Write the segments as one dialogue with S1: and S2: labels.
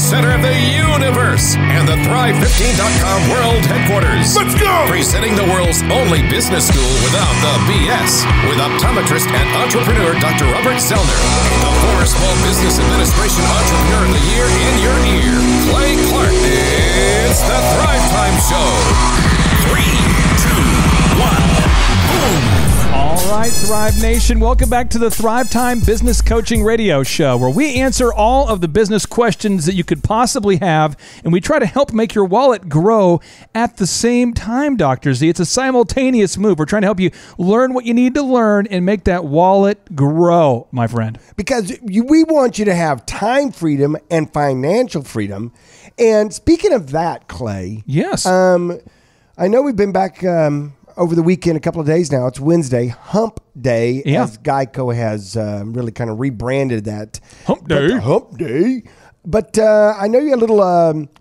S1: center of the universe, and the Thrive15.com world headquarters. Let's go! Presenting the world's only business school without the BS, with optometrist and entrepreneur Dr. Robert Zellner, and the Forest Small Business Administration Entrepreneur of the Year in your ear, Clay Clark. It's the Thrivetime Show. 3, 2, 1, boom!
S2: All right, Thrive Nation, welcome back to the Thrivetime Business Coaching Radio Show, where we answer all of the business questions that you could possibly have, and we try to help make your wallet grow at the same time, Dr. Z. It's a simultaneous move. We're trying to help you learn what you need to learn and make that wallet grow, my friend.
S3: Because we want you to have time freedom and financial freedom. And speaking of that, Clay.
S2: Yes.
S3: I know we've been back over the weekend, a couple of days now. It's Wednesday, Hump Day, as Geico has really kind of rebranded that.
S2: Hump Day.
S3: Hump Day. But I know you had a little,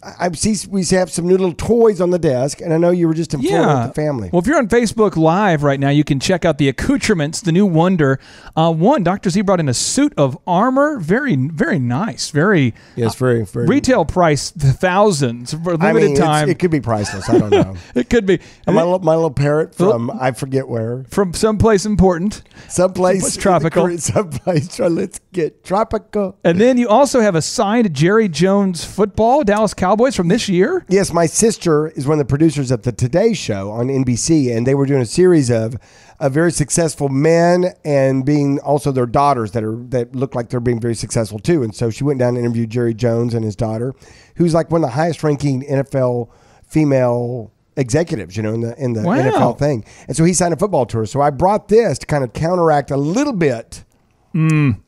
S3: I see we have some new little toys on the desk, and I know you were just in Florida with the family.
S2: Well, if you're on Facebook Live right now, you can check out the accoutrements, the new wonder. One, Dr. Z brought in a suit of armor. Very, very nice. Very,
S3: yes, very.
S2: Retail price, thousands for limited time.
S3: It could be priceless. I don't know.
S2: It could be.
S3: And my little parrot from, I forget where.
S2: From someplace important.
S3: Someplace
S2: tropical.
S3: Someplace, let's get tropical.
S2: And then you also have a signed Jerry Jones football, Dallas Cowboys from this year.
S3: Yes, my sister is one of the producers of the Today Show on NBC, and they were doing a series of very successful men and being also their daughters that look like they're being very successful too. And so she went down and interviewed Jerry Jones and his daughter, who's like one of the highest ranking NFL female executives, in the NFL thing. And so he signed a football tour. So I brought this to kind of counteract a little bit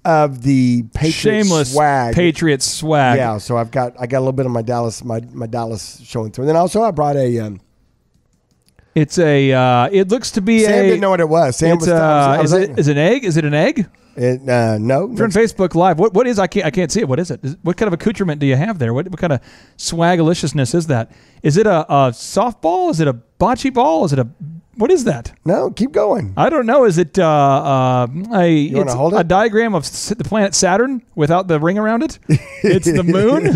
S3: of the
S2: shameless
S3: swag.
S2: Patriots swag.
S3: Yeah, so I got a little bit of my Dallas showing through. And then also I brought a
S2: it looks to be
S3: Sam didn't know what it was. Sam was
S2: is it an egg? Is it an egg?
S3: No.
S2: If you're on Facebook Live, what is I can't see it. What is it? What kind of accoutrement do you have there? What kind of swagalicious is that? Is it a softball? Is it a bocce ball? Is it what is that?
S3: No, keep going.
S2: I don't know. Is it
S3: wanna hold it?
S2: A diagram of the planet Saturn without the ring around it? It's the moon?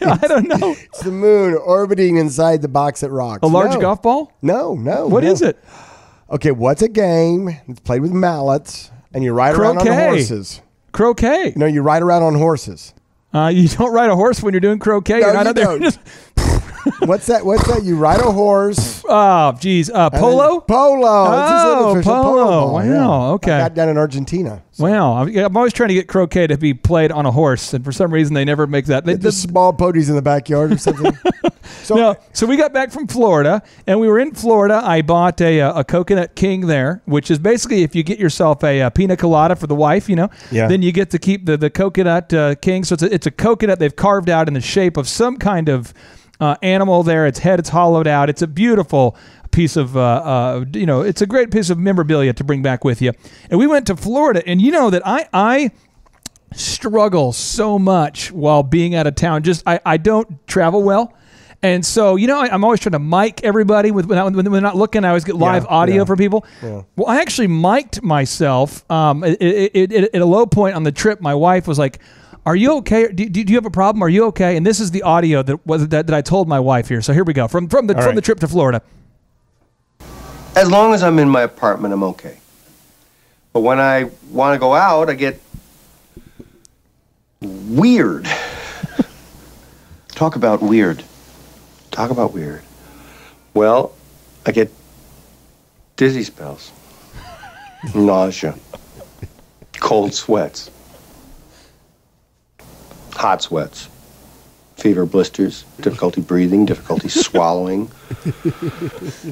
S2: I don't know.
S3: It's the moon orbiting inside the box that rocks.
S2: A large golf ball?
S3: No.
S2: What is it?
S3: Okay, what's a game? It's played with mallets, and you ride around on horses.
S2: Croquet.
S3: No, you ride around on horses.
S2: You don't ride a horse when you're doing croquet.
S3: No,
S2: you're not
S3: you
S2: out there.
S3: don't. What's that? You ride a horse.
S2: Oh, geez. Polo?
S3: Polo.
S2: Oh, polo. Wow.
S3: Yeah.
S2: Okay.
S3: I got down in Argentina.
S2: So. Wow. I'm always trying to get croquet to be played on a horse, and for some reason they never make that.
S3: The small ponies in the backyard or something.
S2: So we got back from Florida, and we were in Florida. I bought a Coconut King there, which is basically if you get yourself a pina colada for the wife, then you get to keep the Coconut King. So it's a coconut they've carved out in the shape of some kind of animal there. Its head, it's hollowed out. It's a beautiful piece of, it's a great piece of memorabilia to bring back with you. And we went to Florida, and you know that I struggle so much while being out of town. I don't travel well. And so, I'm always trying to mic everybody when they're not looking. I always get live audio for people. Yeah. Well, I actually mic'd myself at a low point on the trip. My wife was like, "Are you okay? Do you have a problem? Are you okay?" And this is the audio that I told my wife here. So here we go from the trip to Florida.
S4: As long as I'm in my apartment, I'm okay. But when I want to go out, I get weird. Talk about weird. Well, I get dizzy spells, nausea, cold sweats, hot sweats, fever blisters, difficulty breathing, difficulty swallowing,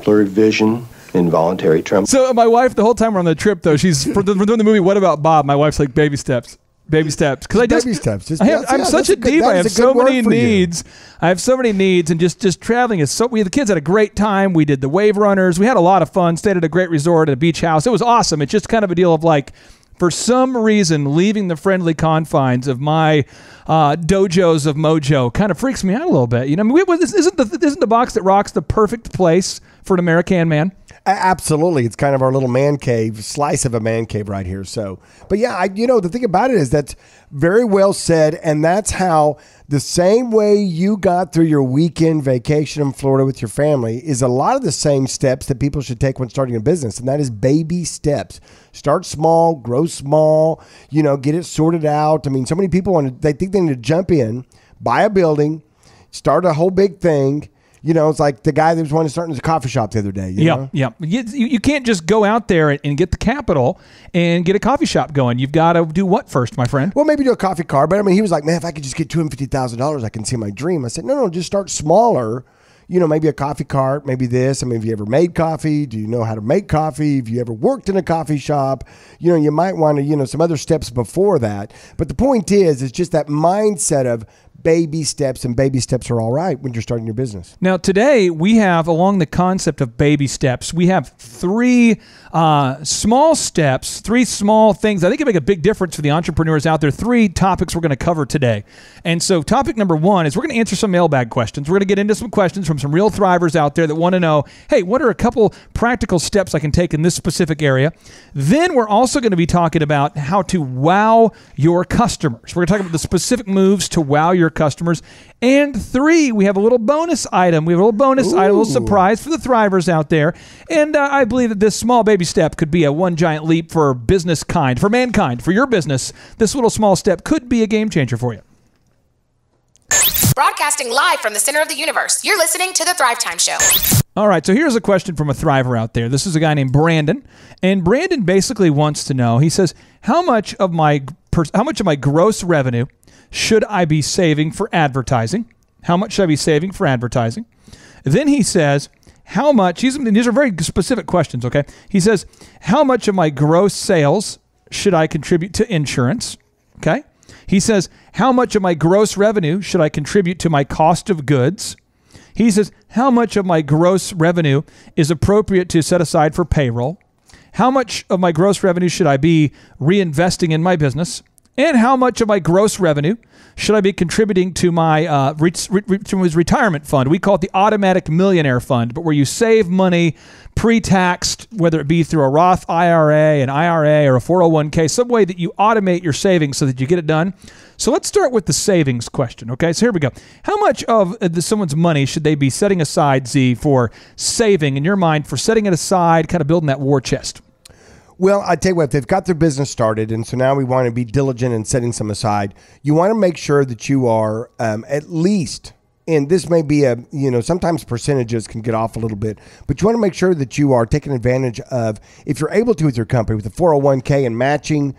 S4: blurred vision, involuntary tremor.
S2: So my wife, the whole time we're on the trip, though, we're doing the movie What About Bob? My wife's like, baby steps. Because I'm such a diva. I have so many needs. I have so many needs, and just traveling is so. The kids had a great time. We did the wave runners. We had a lot of fun. Stayed at a great resort at a beach house. It was awesome. It's just kind of a deal of like, for some reason, leaving the friendly confines of my dojos of mojo kind of freaks me out a little bit. Isn't the box that rocks the perfect place for an American man?
S3: Absolutely. It's kind of our little man cave, slice of a man cave right here. So, but yeah, the thing about it is that's very well said. And that's how the same way you got through your weekend vacation in Florida with your family is a lot of the same steps that people should take when starting a business. And that is baby steps. Start small, grow small, get it sorted out. I mean, so many people they think they need to jump in, buy a building, start a whole big thing. It's like the guy that was wanting to start in a coffee shop the other day.
S2: Yeah. You can't just go out there and get the capital and get a coffee shop going. You've got to do what first, my friend?
S3: Well, maybe do a coffee car. But I mean, he was like, man, if I could just get $250,000, I can see my dream. I said, no, just start smaller. Maybe a coffee cart, maybe this. I mean, have you ever made coffee? Do you know how to make coffee? Have you ever worked in a coffee shop? You might want to, some other steps before that. But the point is just that mindset of baby steps, and baby steps are all right when you're starting your business.
S2: Now, today we have, along the concept of baby steps, we have three small steps, three small things I think can make a big difference for the entrepreneurs out there. Three topics we're going to cover today. And so topic number one is we're going to answer some mailbag questions. We're going to get into some questions from some real thrivers out there that want to know, hey, what are a couple practical steps I can take in this specific area? Then we're also going to be talking about how to wow your customers. We're going to talk about the specific moves to wow your customers. And three, we have a little bonus item. We have a little bonus item, a little surprise for the thrivers out there. And I believe that this small baby step could be a one giant leap for for mankind, for your business. This little small step could be a game changer for you.
S5: Broadcasting live from the center of the universe. You're listening to the Thrivetime Show.
S2: All right, so here's a question from a thriver out there. This is a guy named Brandon, and Brandon basically wants to know. He says, "How much of my gross revenue should I be saving for advertising? How much should I be saving for advertising?" Then he says, "How much?" These are very specific questions. Okay, he says, "How much of my gross sales should I contribute to insurance?" Okay. He says, "How much of my gross revenue should I contribute to my cost of goods?" He says, "How much of my gross revenue is appropriate to set aside for payroll? How much of my gross revenue should I be reinvesting in my business? And how much of my gross revenue should I be contributing to my to his retirement fund?" We call it the automatic millionaire fund, but where you save money pre-taxed, whether it be through a Roth IRA, an IRA, or a 401k, some way that you automate your savings so that you get it done. So let's start with the savings question, okay? So here we go. How much of someone's money should they be setting aside, Z, for saving, in your mind, for setting it aside, kind of building that war chest?
S3: Well, I tell you what, if they've got their business started, and so now we want to be diligent in setting some aside, you want to make sure that you are at least, and this may be sometimes percentages can get off a little bit, but you want to make sure that you are taking advantage of, if you're able to with your company, with the 401k and matching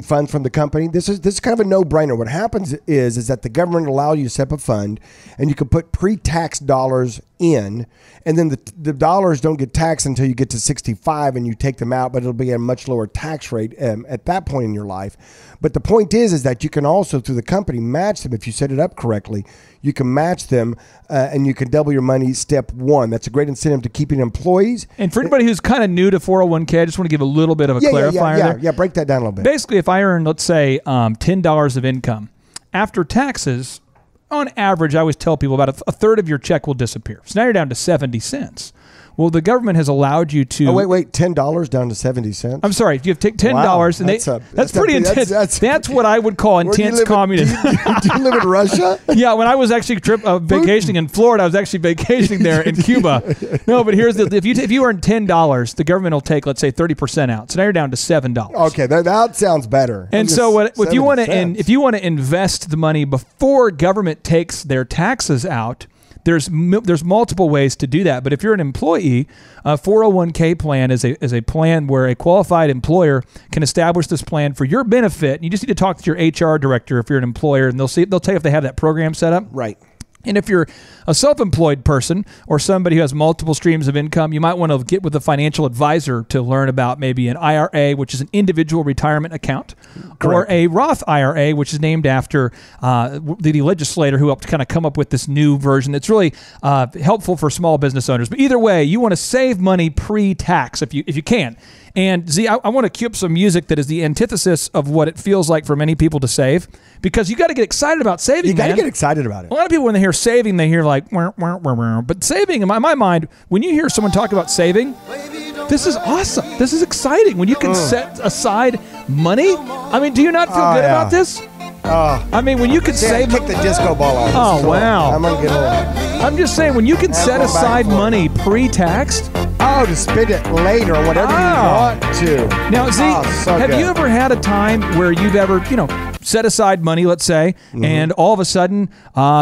S3: funds from the company. This is kind of a no-brainer. What happens is that the government will allow you to set up a fund, and you can put pre-tax dollars in, and then the dollars don't get taxed until you get to 65 and you take them out, but it'll be a much lower tax rate at that point in your life. But the point is that you can also, through the company, match them. If you set it up correctly, you can match them and you can double your money step one. That's a great incentive to keeping employees.
S2: And for anybody who's kind of new to 401k, I just want to give a little bit of a clarifier there.
S3: Yeah, break that down a little bit.
S2: Basically, if I earn, let's say, $10 of income, after taxes, on average, I always tell people about a third of your check will disappear. So now you're down to 70 cents. Well, the government has allowed you to...
S3: Oh, wait, $10 down to 70 cents?
S2: I'm sorry, you have $10,
S3: wow,
S2: and that's pretty intense. That's what I would call intense communism.
S3: Do you live in Russia?
S2: Yeah, when I was actually vacationing in Florida, I was actually vacationing there in Cuba. No, but here's if you earn $10, the government will take, let's say, 30% out. So now you're down to $7.
S3: Okay, that sounds better.
S2: And so if you want to invest the money before government takes their taxes out, there's multiple ways to do that. But if you're an employee, a 401k plan is a plan where a qualified employer can establish this plan for your benefit. And you just need to talk to your HR director if you're an employer, and they'll tell you if they have that program set up.
S3: Right.
S2: And if you're a self-employed person or somebody who has multiple streams of income, you might want to get with a financial advisor to learn about maybe an IRA, which is an individual retirement account, or a Roth IRA, which is named after the legislator who helped kind of come up with this new version that's really helpful for small business owners. But either way, you want to save money pre-tax if you can. And Z, I want to cue up some music that is the antithesis of what it feels like for many people to save, because you got to get excited about saving.
S3: You got to get excited about it.
S2: A lot of people, when they hear hear saving, they hear like, wah, wah, wah, wah. But saving, in my mind, when you hear someone talk about saving, this is awesome. This is exciting. When you can set aside money, I mean, do you not feel good about this? I mean, when you can save,
S3: kick the disco ball off.
S2: Oh wow!
S3: I'm gonna get on.
S2: I'm just saying, when you can set aside money pre-taxed.
S3: Oh, to spend it later or whatever you want to.
S2: Now, Z, have you ever had a time where you've ever, set aside money, let's say, and all of a sudden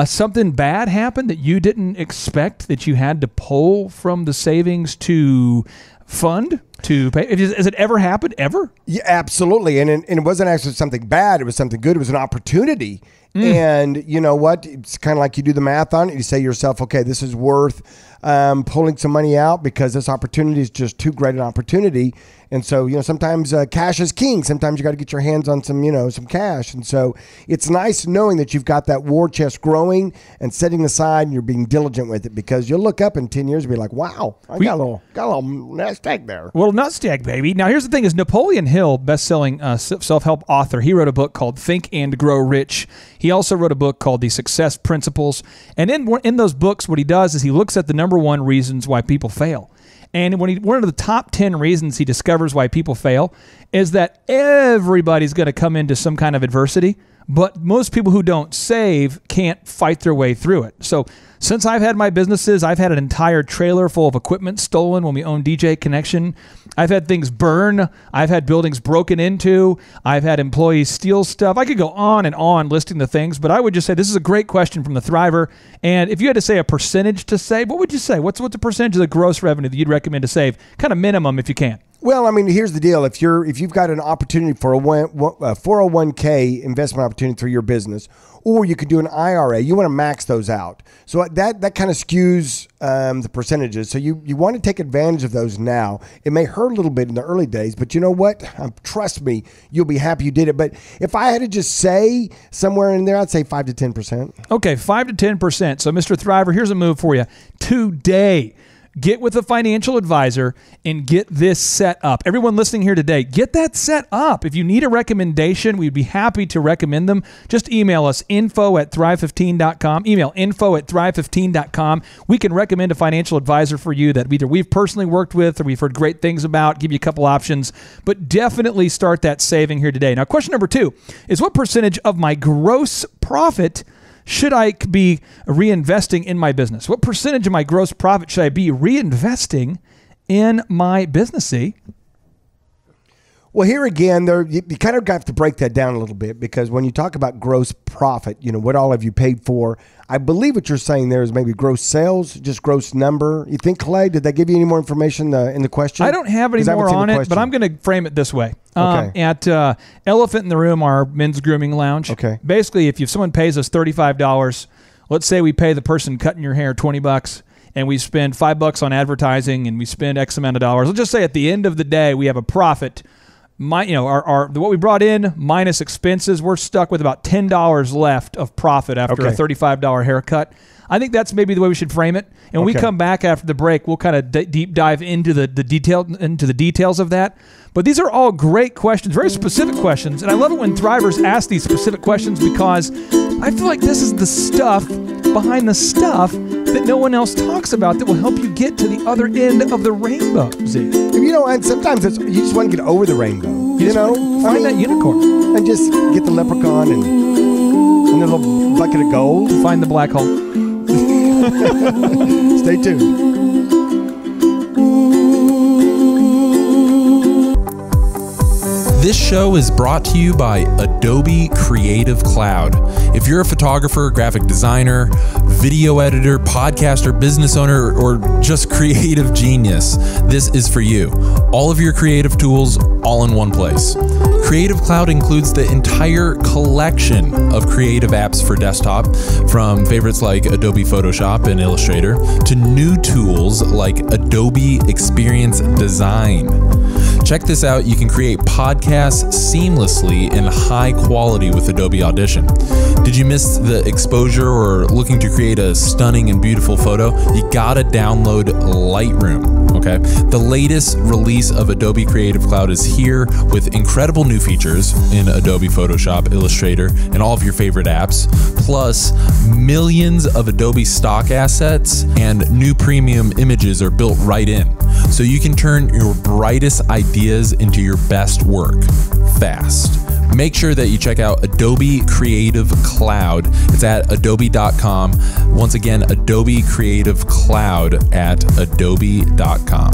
S2: something bad happened that you didn't expect, that you had to pull from the savings to fund to pay? Has it ever happened, ever?
S3: Yeah, absolutely. And it wasn't actually something bad. It was something good. It was an opportunity. And you know what? It's kind of like you do the math on it. You say to yourself, okay, this is worth pulling some money out because this opportunity is just too great an opportunity. And so, sometimes cash is king. Sometimes you got to get your hands on some, some cash. And so it's nice knowing that you've got that war chest growing and setting aside, and you're being diligent with it, because you'll look up in 10 years and be like, wow, I got a little nest egg there.
S2: Well, nest egg, baby. Now, here's the thing: is Napoleon Hill, best-selling self-help author, he wrote a book called Think and Grow Rich. He also wrote a book called The Success Principles. And in those books, what he does is he looks at the number one reasons why people fail. And one of the top 10 reasons he discovers why people fail is that everybody's going to come into some kind of adversity, but most people who don't save can't fight their way through it. So since I've had my businesses, I've had an entire trailer full of equipment stolen when we owned DJ Connection. I've had things burn. I've had buildings broken into. I've had employees steal stuff. I could go on and on listing the things, but I would just say this is a great question from the Thriver. And if you had to say a percentage to save, what would you say? What's the percentage of the gross revenue that you'd recommend to save? Kind of minimum if you can.
S3: Well, I mean, here's the deal. If you've got an opportunity for a 401k investment opportunity through your business, or you could do an IRA, you want to max those out. So that kind of skews the percentages. So you want to take advantage of those now. It may hurt a little bit in the early days, but you know what? Trust me, you'll be happy you did it. But if I had to just say somewhere in there, I'd say 5 to 10%.
S2: Okay, 5 to 10%. So, Mr. Thriver, here's a move for you. Today, get with a financial advisor and get this set up. Everyone listening here today, get that set up. If you need a recommendation, we'd be happy to recommend them. Just email us, info@thrive15.com. Email info@thrive15.com. We can recommend a financial advisor for you that either we've personally worked with or we've heard great things about, give you a couple options, but definitely start that saving here today. Now, question number 2 is, what percentage of my gross profit should I be reinvesting in my business? What percentage of my gross profit should I be reinvesting in my business? See?
S3: Well, here again, you kind of have to break that down a little bit, because when you talk about gross profit, what all have you paid for? I believe what you're saying there is maybe gross sales, just gross number. You think, Clay, did they give you any more information in the question?
S2: I don't have any more on it, but I'm going to frame it this way.
S3: Okay.
S2: At Elephant in the Room, our men's grooming lounge,
S3: okay.
S2: Basically, if someone pays us $35, let's say we pay the person cutting your hair $20, and we spend $5 on advertising, and we spend X amount of dollars. Let's just say at the end of the day, we have a profit. What we brought in minus expenses, we're stuck with about $10 left of profit after a $35 haircut. I think that's maybe the way we should frame it. And when we come back after the break, we'll kind of deep dive into the details of that. But these are all great questions, very specific questions. And I love it when Thrivers ask these specific questions, because I feel like this is the stuff behind the stuff that no one else talks about that will help you get to the other end of the rainbow, Z.
S3: And sometimes you just want to get over the rainbow.
S2: Find that unicorn.
S3: And just get the leprechaun and a little bucket of gold.
S2: Find the black hole.
S3: Stay tuned.
S6: This show is brought to you by Adobe Creative Cloud. If you're a photographer, graphic designer, video editor, podcaster, business owner, or just creative genius, this is for you. All of your creative tools, all in one place. Creative Cloud includes the entire collection of creative apps for desktop, from favorites like Adobe Photoshop and Illustrator to new tools like Adobe Experience Design. Check this out. You can create podcasts seamlessly in high quality with Adobe Audition. Did you miss the exposure or looking to create a stunning and beautiful photo? You gotta download Lightroom. okay? The latest release of Adobe Creative Cloud is here with incredible new features in Adobe Photoshop, Illustrator, and all of your favorite apps, plus millions of Adobe stock assets and new premium images are built right in. So you can turn your brightest ideas into your best work fast. Make sure that you check out Adobe Creative Cloud. It's at adobe.com. Once again, Adobe Creative Cloud at adobe.com.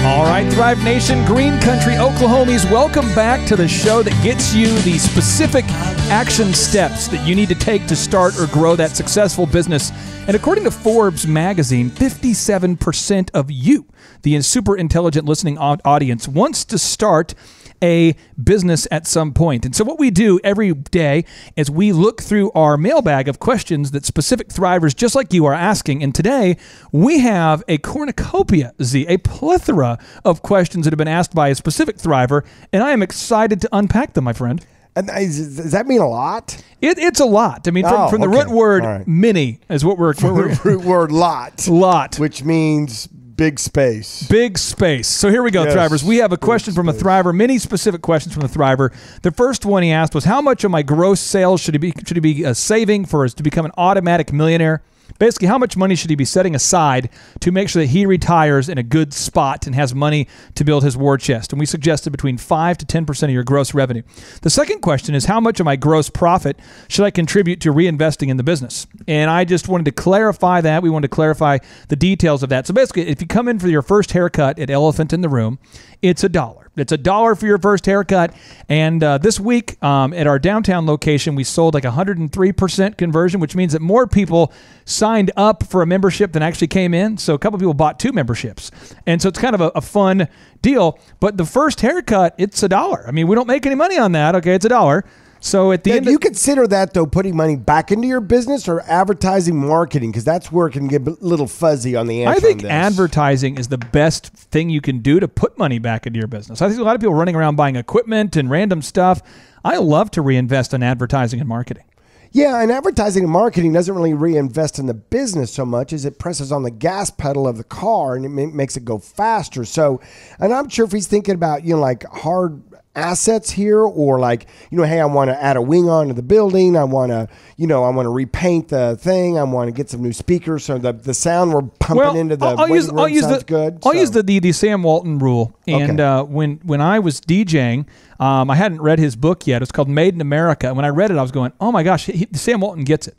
S2: All right, Thrive Nation, Green Country, Oklahomies, welcome back to the show that gets you the specific action steps that you need to take to start or grow that successful business. And according to Forbes magazine, 57% of you, the super intelligent listening audience, wants to start a business at some point. And so what we do every day is we look through our mailbag of questions that specific Thrivers just like you are asking. And today we have a cornucopia, a plethora of questions that have been asked by a specific Thriver. And I am excited to unpack them, my friend.
S3: And does that mean a lot?
S2: It's a lot. I mean, from the root word many is what we're
S3: root word lot.
S2: Lot.
S3: Which means big space.
S2: Big space. So here we go, yes, Thrivers. We have a question from a Thriver, many specific questions from the Thriver. The first one he asked was, how much of my gross sales should he be saving for us to become an automatic millionaire? Basically, how much money should he be setting aside to make sure that he retires in a good spot and has money to build his war chest? And we suggested between 5 to 10% of your gross revenue. The second question is, how much of my gross profit should I contribute to reinvesting in the business? And I just wanted to clarify that. We wanted to clarify the details of that. So basically, if you come in for your first haircut at Elephant in the Room, it's $1. It's $1 for your first haircut. And this week at our downtown location, we sold like 103% conversion, which means that more people signed up for a membership than actually came in. So a couple people bought 2 memberships. And so it's kind of a fun deal. But the first haircut, it's $1. I mean, we don't make any money on that. Okay, it's $1. So at the end,
S3: you consider that though putting money back into your business or advertising, marketing, because that's where it can get a little fuzzy on the answer.
S2: I think advertising is the best thing you can do to put money back into your business. I think a lot of people running around buying equipment and random stuff. I love to reinvest in advertising and marketing.
S3: Yeah, and advertising and marketing doesn't really reinvest in the business so much as it presses on the gas pedal of the car and it makes it go faster. So, and I'm sure if he's thinking about, like hard assets here, or like, hey, I want to add a wing onto the building. I want to, I want to repaint the thing. I want to get some new speakers so the sound we're pumping into the waiting room sounds good.
S2: I'll use the Sam Walton rule. And when I was DJing, I hadn't read his book yet. It's called Made in America. And when I read it, I was going, oh my gosh, Sam Walton gets it.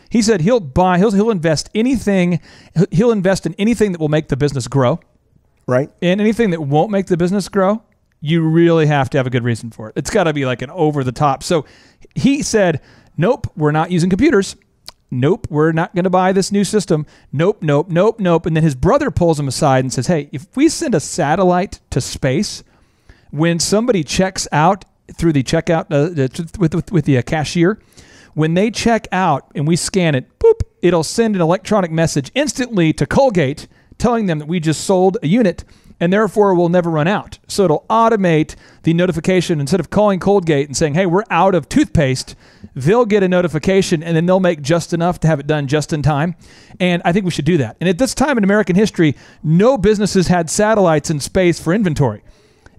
S2: He said he'll invest anything. He'll invest in anything that will make the business grow.
S3: Right.
S2: And anything that won't make the business grow, you really have to have a good reason for it. It's got to be like an over the top. So he said, nope, we're not using computers. Nope, we're not going to buy this new system. Nope, nope, nope, nope. And then his brother pulls him aside and says, hey, if we send a satellite to space, when somebody checks out through the checkout with the cashier, when they check out and we scan it, boop, it'll send an electronic message instantly to Colgate telling them that we just sold a unit and therefore will never run out. So it'll automate the notification. Instead of calling Colgate and saying, hey, we're out of toothpaste, they'll get a notification and then they'll make just enough to have it done just in time. And I think we should do that. And at this time in American history, no businesses had satellites in space for inventory.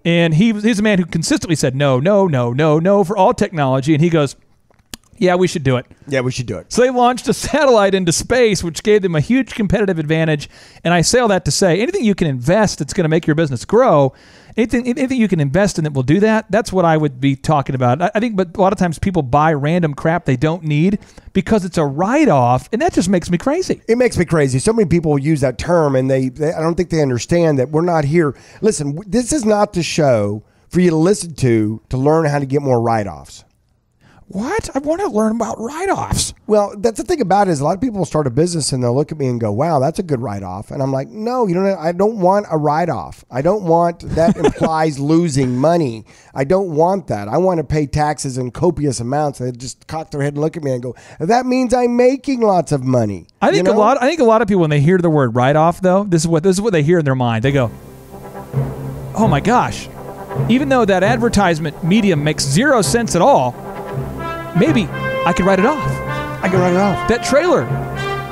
S2: And he's a man who consistently said, no, no, no, no, no for all technology. And he goes, yeah, we should do it.
S3: Yeah, we should do it.
S2: So they launched a satellite into space, which gave them a huge competitive advantage. And I say all that to say, anything you can invest that's going to make your business grow, anything you can invest in that will do that, that's what I would be talking about. I think, but a lot of times people buy random crap they don't need because it's a write-off, and that just makes me crazy.
S3: It makes me crazy. So many people use that term, and I don't think they understand that we're not here. Listen, this is not the show for you to listen to learn how to get more write-offs.
S2: What? I want to learn about write-offs.
S3: Well, that's the thing about it is a lot of people will start a business and they'll look at me and go, wow, that's a good write-off. And I'm like, no, I don't want a write-off. I don't want that implies losing money. I don't want that. I want to pay taxes in copious amounts. They just cock their head and look at me and go, that means I'm making lots of money.
S2: I think a lot of people, when they hear the word write-off, though, this is what they hear in their mind. They go, oh my gosh, even though that advertisement medium makes 0 sense at all, maybe I could write it off.
S3: I can write it off.
S2: That trailer,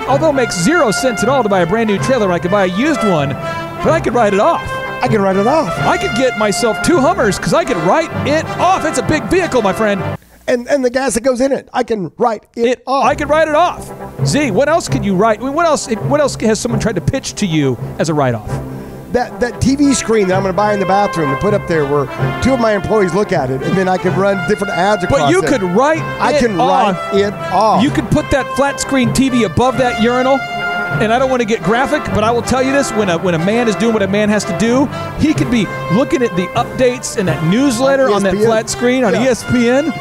S2: although it makes 0 cents at all to buy a brand new trailer, I could buy a used one, but I could write it off.
S3: I can write it off.
S2: I could get myself 2 Hummers because I could write it off. It's a big vehicle, my friend.
S3: And the gas that goes in it, I can write it off.
S2: I could write it off. Z, what else could you write? I mean, what else has someone tried to pitch to you as a write-off?
S3: That TV screen that I'm going to buy in the bathroom and put up there where 2 of my employees look at it, and then I can run different ads across it.
S2: But you could write
S3: it off.
S2: You could put that flat screen TV above that urinal. And I don't want to get graphic, but I will tell you this: when a man is doing what a man has to do, he could be looking at the updates and that newsletter on that flat screen on ESPN,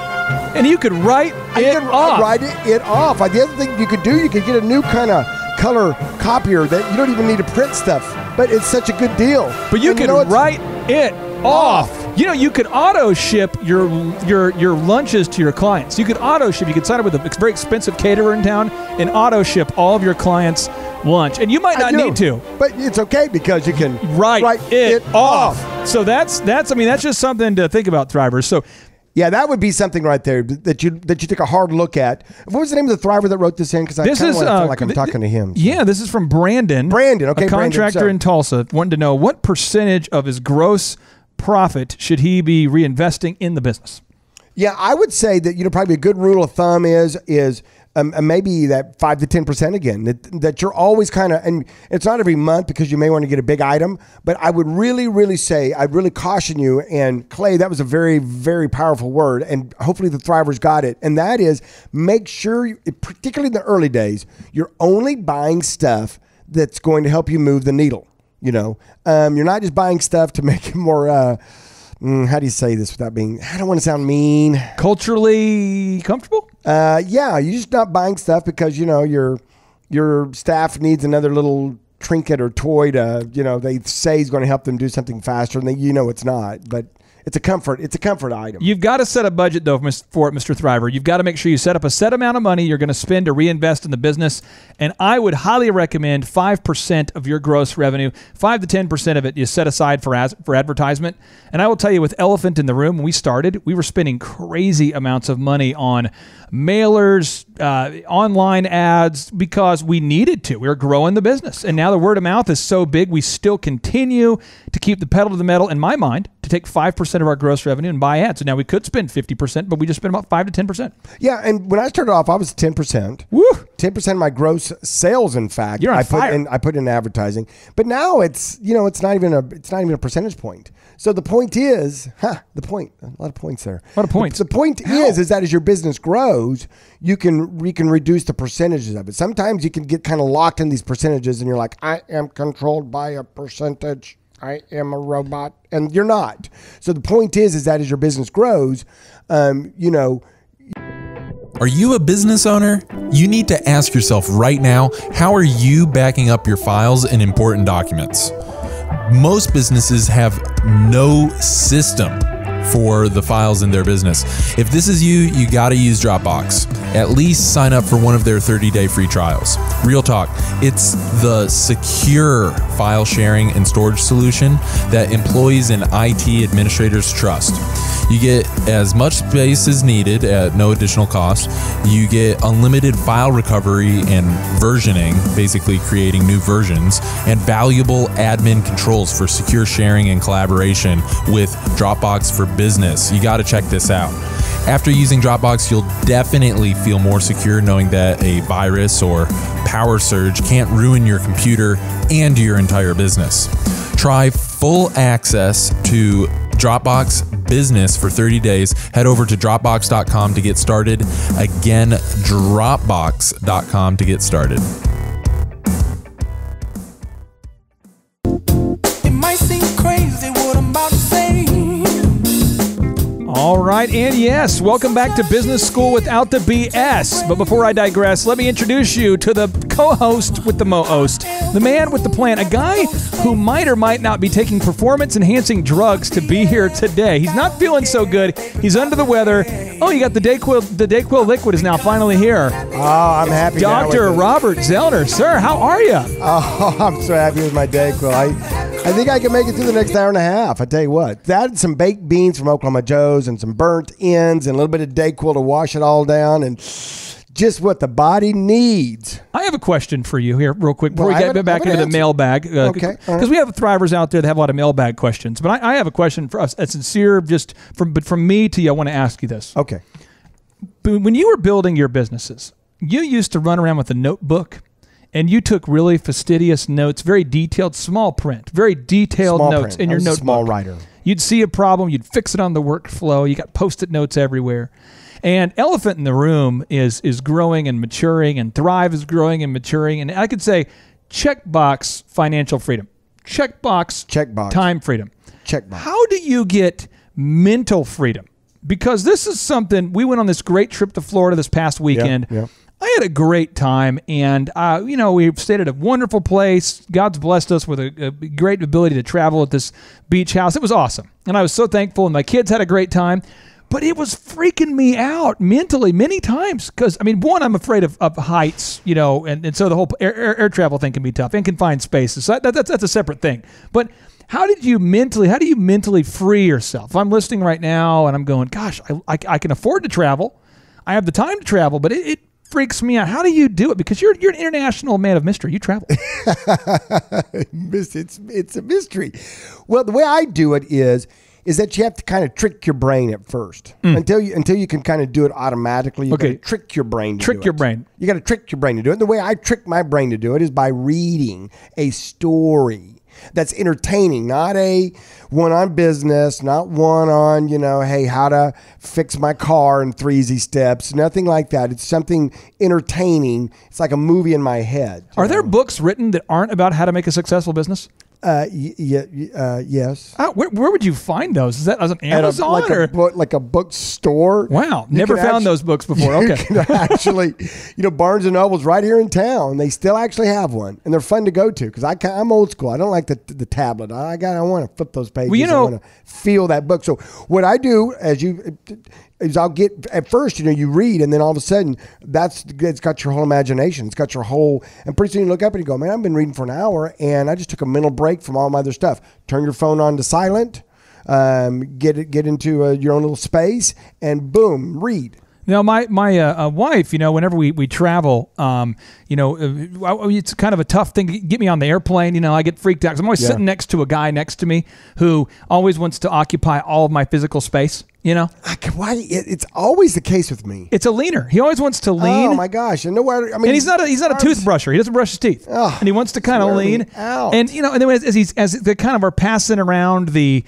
S2: and you could write it off.
S3: Write it off. The other thing you could do, you could get a new kind of color copier that you don't even need to print stuff, but it's such a good deal.
S2: But you could write it off. You know, you could auto ship your lunches to your clients. You could auto ship. You could sign up with a very expensive caterer in town and auto ship all of your clients' lunch. And you might not need to,
S3: but it's okay because you can
S2: write it off. So that's just something to think about, Thrivers. So.
S3: Yeah, that would be something right there that you take a hard look at. What was the name of the Thriver that wrote this in? Because I kind of feel like I'm talking to him. So.
S2: Yeah, this is from Brandon.
S3: Brandon, okay,
S2: a contractor in Tulsa, wanted to know what percentage of his gross profit should he be reinvesting in the business?
S3: Yeah, I would say that probably a good rule of thumb is maybe that 5 to 10% again. That you're always kind of, and it's not every month because you may want to get a big item, but I would really, really say, I'd really caution you, and Clay, that was a very, very powerful word, and hopefully the Thrivers got it, and that is make sure, particularly in the early days, you're only buying stuff that's going to help you move the needle. You're not just buying stuff to make it more, how do you say this without being, I don't want to sound mean.
S2: Culturally comfortable?
S3: Yeah, you're just not buying stuff because, your staff needs another little trinket or toy to, they say is going to help them do something faster, and it's not, but it's a comfort item.
S2: You've got to set a budget, though, for it, Mr. Thriver. You've got to make sure you set up a set amount of money you're going to spend to reinvest in the business. And I would highly recommend 5% of your gross revenue, 5 to 10% of it you set aside for advertisement. And I will tell you, with Elephant in the Room, when we started, we were spending crazy amounts of money on mailers, online ads, because we needed to. We were growing the business. And now the word of mouth is so big, we still continue to keep the pedal to the metal, in my mind, to take 5% of our gross revenue and buy ads. So now we could spend 50%, but we just spend about 5 to 10%.
S3: Yeah, and when I started off, I was 10%.
S2: Woo!
S3: 10% of my gross sales, in fact.
S2: You're on fire.
S3: I put in advertising. But now it's not even a percentage point. So the point is, a lot of points there.
S2: A lot of points.
S3: The point is that as your business grows, you can reduce the percentages of it. Sometimes you can get kind of locked in these percentages and you're like, I am controlled by a percentage. I am a robot, and you're not. So the point is that as your business grows,
S6: Are you a business owner? You need to ask yourself right now, how are you backing up your files and important documents? Most businesses have no system for the files in their business. If this is you, you gotta use Dropbox. At least sign up for one of their 30-day free trials. Real talk, it's the secure file sharing and storage solution that employees and IT administrators trust. You get as much space as needed at no additional cost. You get unlimited file recovery and versioning, basically creating new versions, and valuable admin controls for secure sharing and collaboration with Dropbox for Business. You got to check this out. After using Dropbox, you'll definitely feel more secure knowing that a virus or power surge can't ruin your computer and your entire business. Try full access to Dropbox Business for 30 days. Head over to Dropbox.com to get started. Again, Dropbox.com to get started.
S7: It might seem crazy what I'm about to say.
S2: All right, and yes, welcome back to Business School Without the BS. But before I digress, let me introduce you to the co-host with the mo-host, the man with the plan, a guy who might or might not be taking performance-enhancing drugs to be here today. He's not feeling so good. He's under the weather. Oh, you got the Dayquil. The Dayquil liquid is now finally here.
S3: Oh, I'm happy.
S2: Dr. Robert Zellner, sir, how are you?
S3: Oh, I'm so happy with my Dayquil. I think I can make it through the next hour and a half. I tell you what, that and some baked beans from Oklahoma Joe's and some burnt ends and a little bit of Dayquil to wash it all down, and just what the body needs.
S2: I have a question for you here real quick before we get back into the mailbag.
S3: Okay.
S2: Because we have Thrivers out there that have a lot of mailbag questions. But I have a question for us, a sincere, from me to you, I want to ask you this.
S3: Okay.
S2: When you were building your businesses, you used to run around with a notebook, and you took really fastidious notes, very detailed, small print, very detailed notes in your notebook.
S3: Small writer.
S2: You'd see a problem, you'd fix it on the workflow. You got Post-it notes everywhere. And elephant in the room is growing and maturing, and Thrive is growing and maturing. And I could say, checkbox financial freedom, checkbox time freedom,
S3: checkbox.
S2: How do you get mental freedom? Because this is something, we went on this great trip to Florida this past weekend.
S3: Yeah.
S2: I had a great time, and we've stayed at a wonderful place. God's blessed us with a great ability to travel at this beach house. It was awesome, and I was so thankful, and my kids had a great time. But it was freaking me out mentally many times because, one, I'm afraid of heights, and so the whole air travel thing can be tough, and confined spaces. So that's a separate thing. But how do you mentally free yourself? If I'm listening right now and I'm going, gosh, I can afford to travel. I have the time to travel, but it freaks me out. How do you do it? Because you're an international man of mystery. You travel.
S3: It's a mystery. Well, the way I do it is that you have to kind of trick your brain at first until you can kind of do it automatically. You got to trick your brain to do it. You got to trick your brain to do it. And the way I trick my brain to do it is by reading a story that's entertaining, not a one on business, not one on, hey, how to fix my car in 3 easy steps, nothing like that. It's something entertaining. It's like a movie in my head.
S2: Are there books written that aren't about how to make a successful business?
S3: Yes.
S2: Where would you find those? Is that on Amazon
S3: like a bookstore?
S2: Wow, never found those books before. Okay,
S3: you can actually, Barnes and Noble's right here in town. They still actually have one, and they're fun to go to because I'm old school. I don't like the tablet. I want to flip those pages.
S2: Well,
S3: I want to feel that book. So what I do is I'll get at first, you read, and then all of a sudden it's got your whole imagination. It's got your whole, and pretty soon you look up and you go, man, I've been reading for an hour, and I just took a mental break from all my other stuff. Turn your phone on to silent, get into your own little space, and boom, read.
S2: Now, my wife, whenever we travel, it's kind of a tough thing to get me on the airplane. I get freaked out because I'm always sitting next to a guy next to me who always wants to occupy all of my physical space.
S3: Why? It's always the case with me.
S2: It's a leaner. He always wants to lean.
S3: Oh my gosh! And
S2: and he's not a toothbrusher. He doesn't brush his teeth, and he wants to kind of lean
S3: out.
S2: And and then as they kind of are passing around the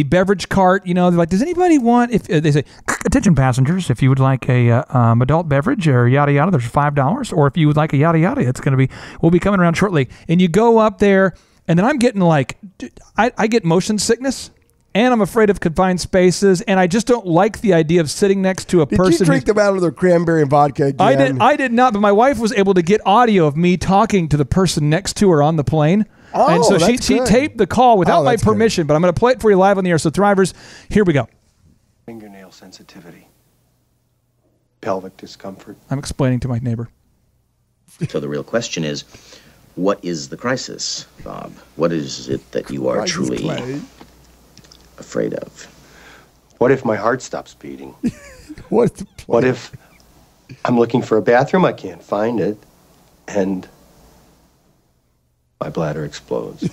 S2: beverage cart, they're like, does anybody want? If they say, attention passengers, if you would like a adult beverage or yada yada, there's $5, or if you would like a yada yada, we'll be coming around shortly. And you go up there, and then I'm getting I get motion sickness. And I'm afraid of confined spaces, and I just don't like the idea of sitting next to a person.
S3: Did you drink them out of their cranberry and vodka again?
S2: I did not, but my wife was able to get audio of me talking to the person next to her on the plane.
S3: Oh,
S2: and so she taped the call without my permission,
S3: good.
S2: But I'm going to play it for you live on the air. So Thrivers, here we go.
S4: Fingernail sensitivity. Pelvic discomfort.
S2: I'm explaining to my neighbor.
S8: So the real question is, what is the crisis, Bob? What is it that you are truly afraid of?
S4: What if my heart stops beating?
S3: What
S4: if I'm looking for a bathroom, I can't find it, and my bladder explodes?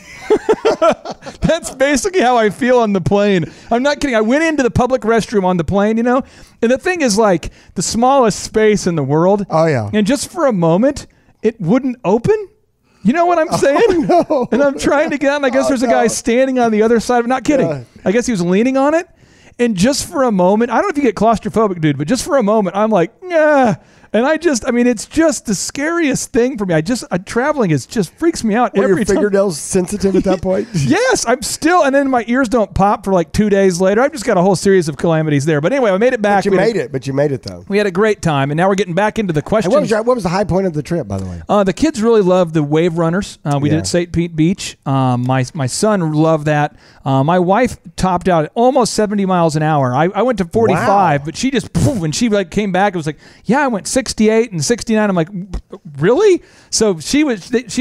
S2: That's basically how I feel on the plane. I'm not kidding. I went into the public restroom on the plane, and the thing is like the smallest space in the world.
S3: Oh, yeah.
S2: And just for a moment, it wouldn't open. You know what I'm saying?
S3: Oh, no.
S2: And I'm trying to get out, and I guess there's a guy standing on the other side. I'm not kidding.
S3: Yeah.
S2: I guess he was leaning on it. And just for a moment, I don't know if you get claustrophobic, dude, but just for a moment, I'm like, yeah. And it's just the scariest thing for me. Traveling just freaks me out.
S3: Were
S2: every
S3: your
S2: time.
S3: fingernails sensitive at that point?
S2: Yes, I'm still, and then my ears don't pop for like 2 days later. I've just got a whole series of calamities there. But anyway, I made it back.
S3: But you made it though.
S2: We had a great time, and now we're getting back into the questions.
S3: What was the high point of the trip, by the way?
S2: The kids really loved the wave runners. We did it at St. Pete Beach. My son loved that. My wife topped out at almost 70 miles an hour. I went to 45, but she just, when she came back, it was like, yeah, I went 60 68 and 69. I'm like, really? So she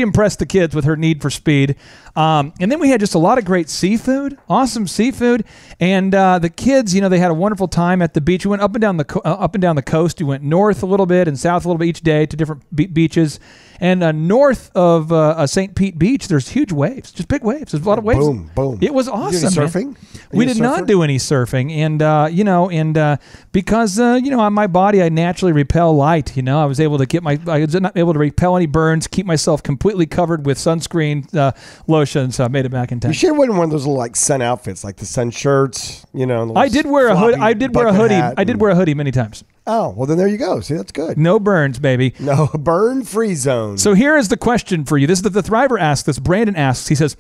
S2: impressed the kids with her need for speed. And then we had just a lot of great seafood, awesome seafood. And the kids, they had a wonderful time at the beach. We went up and down the coast. We went north a little bit and south a little bit each day to different beaches. And north of St. Pete Beach, there's huge waves, just big waves. There's a lot of waves.
S3: Boom, boom.
S2: It was awesome.
S3: Did you do surfing?
S2: We did not do any surfing, and because on my body I naturally repel light. I was able to I was not able to repel any burns, keep myself completely covered with sunscreen lotion, so I made it back in time.
S3: You should have worn one of those little like sun outfits, like the sun shirts.
S2: I did wear a hood. I did wear a hoodie. I did wear a hoodie many times.
S3: Oh, well then there you go. See, that's good.
S2: No burns, baby.
S3: No burn-free zone.
S2: So here is the question for you. This is the Thriver asks this. Brandon asks. He says,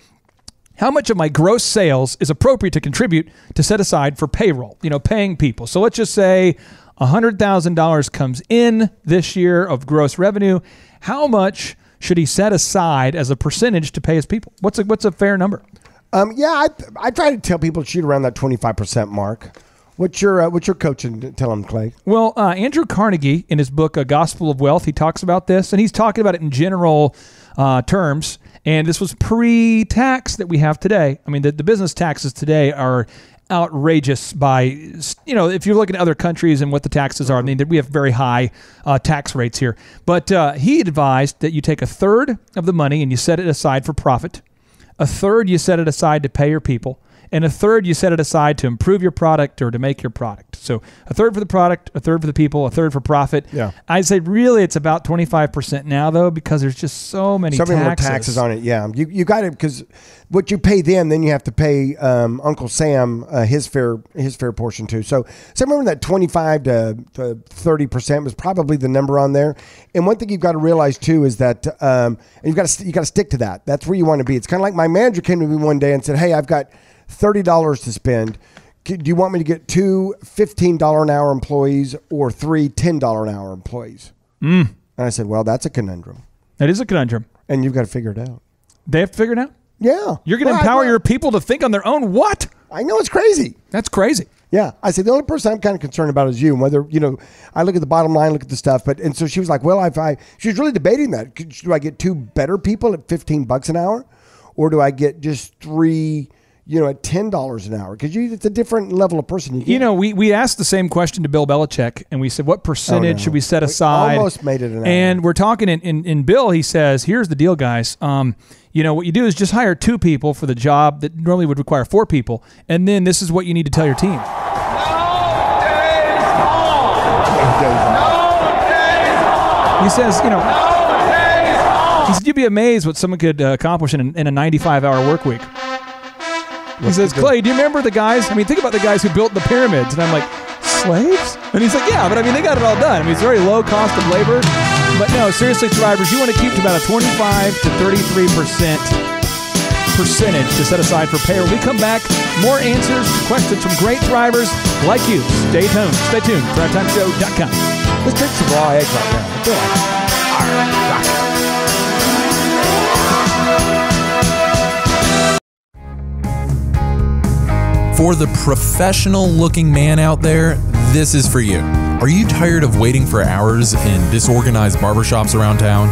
S2: how much of my gross sales is appropriate to contribute to set aside for payroll, paying people? So let's just say $100,000 comes in this year of gross revenue. How much should he set aside as a percentage to pay his people? What's a fair number?
S3: I try to tell people to shoot around that 25% mark. What's your coaching? Tell them, Clay.
S2: Well, Andrew Carnegie, in his book, A Gospel of Wealth, he talks about this, and he's talking about it in general terms. And this was pre-tax that we have today. I mean, the business taxes today are outrageous by, if you're looking at other countries and what the taxes are, I mean, we have very high tax rates here. But he advised that you take a third of the money and you set it aside for profit. A third you set it aside to pay your people. And a third you set it aside to improve your product or to make your product. So a third for the product, a third for the people, a third for profit.
S3: Yeah.
S2: I'd say really it's about 25% now, though, because there's just so many
S3: more taxes on it. Yeah, you got it, because what you pay them, then you have to pay Uncle Sam his fair portion too. So remember that 25 to 30% was probably the number on there. And one thing you've got to realize too is that and you got to stick to that. That's where you want to be. It's kind of like my manager came to me one day and said, "Hey, I've got $30 to spend. Do you want me to get 2 $15 an hour employees or 3 $10 an hour employees?" And I said, well, that's a conundrum.
S2: That is a conundrum.
S3: And you've got to figure it out.
S2: They have to figure it out?
S3: Yeah.
S2: You're going to empower your people to think on their own? What?
S3: I know, it's crazy.
S2: That's crazy.
S3: Yeah. I said, the only person I'm kind of concerned about is you. And whether, I look at the bottom line, look at the stuff. And so she was like, well, she was really debating that. Do I get 2 better people at $15 an hour? Or do I get just 3... at $10 an hour, because it's a different level of person you get.
S2: We asked the same question to Bill Belichick, and we said, what percentage should we set aside?
S3: We almost made it an hour.
S2: And we're talking in Bill, he says, here's the deal, guys. What you do is just hire 2 people for the job that normally would require 4 people, and then this is what you need to tell your team. He says, he said, you'd be amazed what someone could accomplish in a 95-hour work week. He says, Clay, do you remember the guys? I mean, think about the guys who built the pyramids. And I'm like, slaves? And he's like, yeah, but I mean, they got it all done. I mean, it's very low cost of labor. But no, seriously, Thrivers, you want to keep to about a 25 to 33% percentage to set aside for payroll. We come back, more answers to questions from great Thrivers like you. Stay tuned. Stay tuned. ThriveTimeShow.com.
S3: Let's drink some raw eggs right now. I feel like it. All right.
S6: For the professional-looking man out there, this is for you. Are you tired of waiting for hours in disorganized barbershops around town?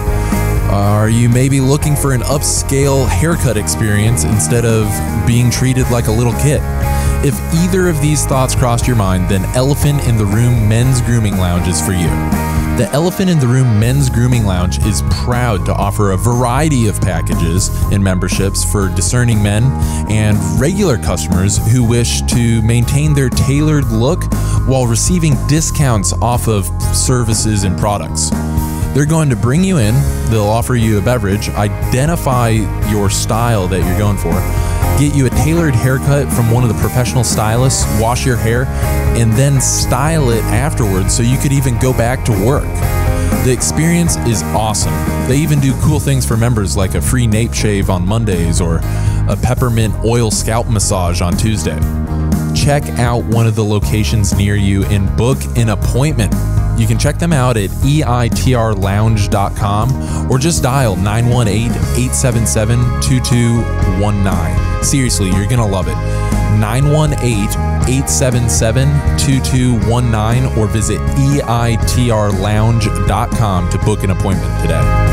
S6: Are you maybe looking for an upscale haircut experience instead of being treated like a little kid? If either of these thoughts crossed your mind, then Elephant in the Room Men's Grooming Lounge is for you. The Elephant in the Room Men's Grooming Lounge is proud to offer a variety of packages and memberships for discerning men and regular customers who wish to maintain their tailored look while receiving discounts off of services and products. They're going to bring you in, they'll offer you a beverage, identify your style that you're going for, get you a tailored haircut from one of the professional stylists, wash your hair, and then style it afterwards so you could even go back to work. The experience is awesome. They even do cool things for members like a free nape shave on Mondays or a peppermint oil scalp massage on Tuesday. Check out one of the locations near you and book an appointment. You can check them out at eitrlounge.com or just dial 918-877-2219. Seriously, you're going to love it. 918-877-2219 or visit eitrlounge.com to book an appointment today.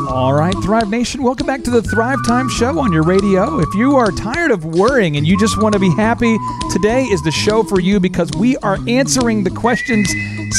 S2: All right, Thrive Nation, welcome back to the Thrivetime Show on your radio. If you are tired of worrying and you just want to be happy, today is the show for you because we are answering the questions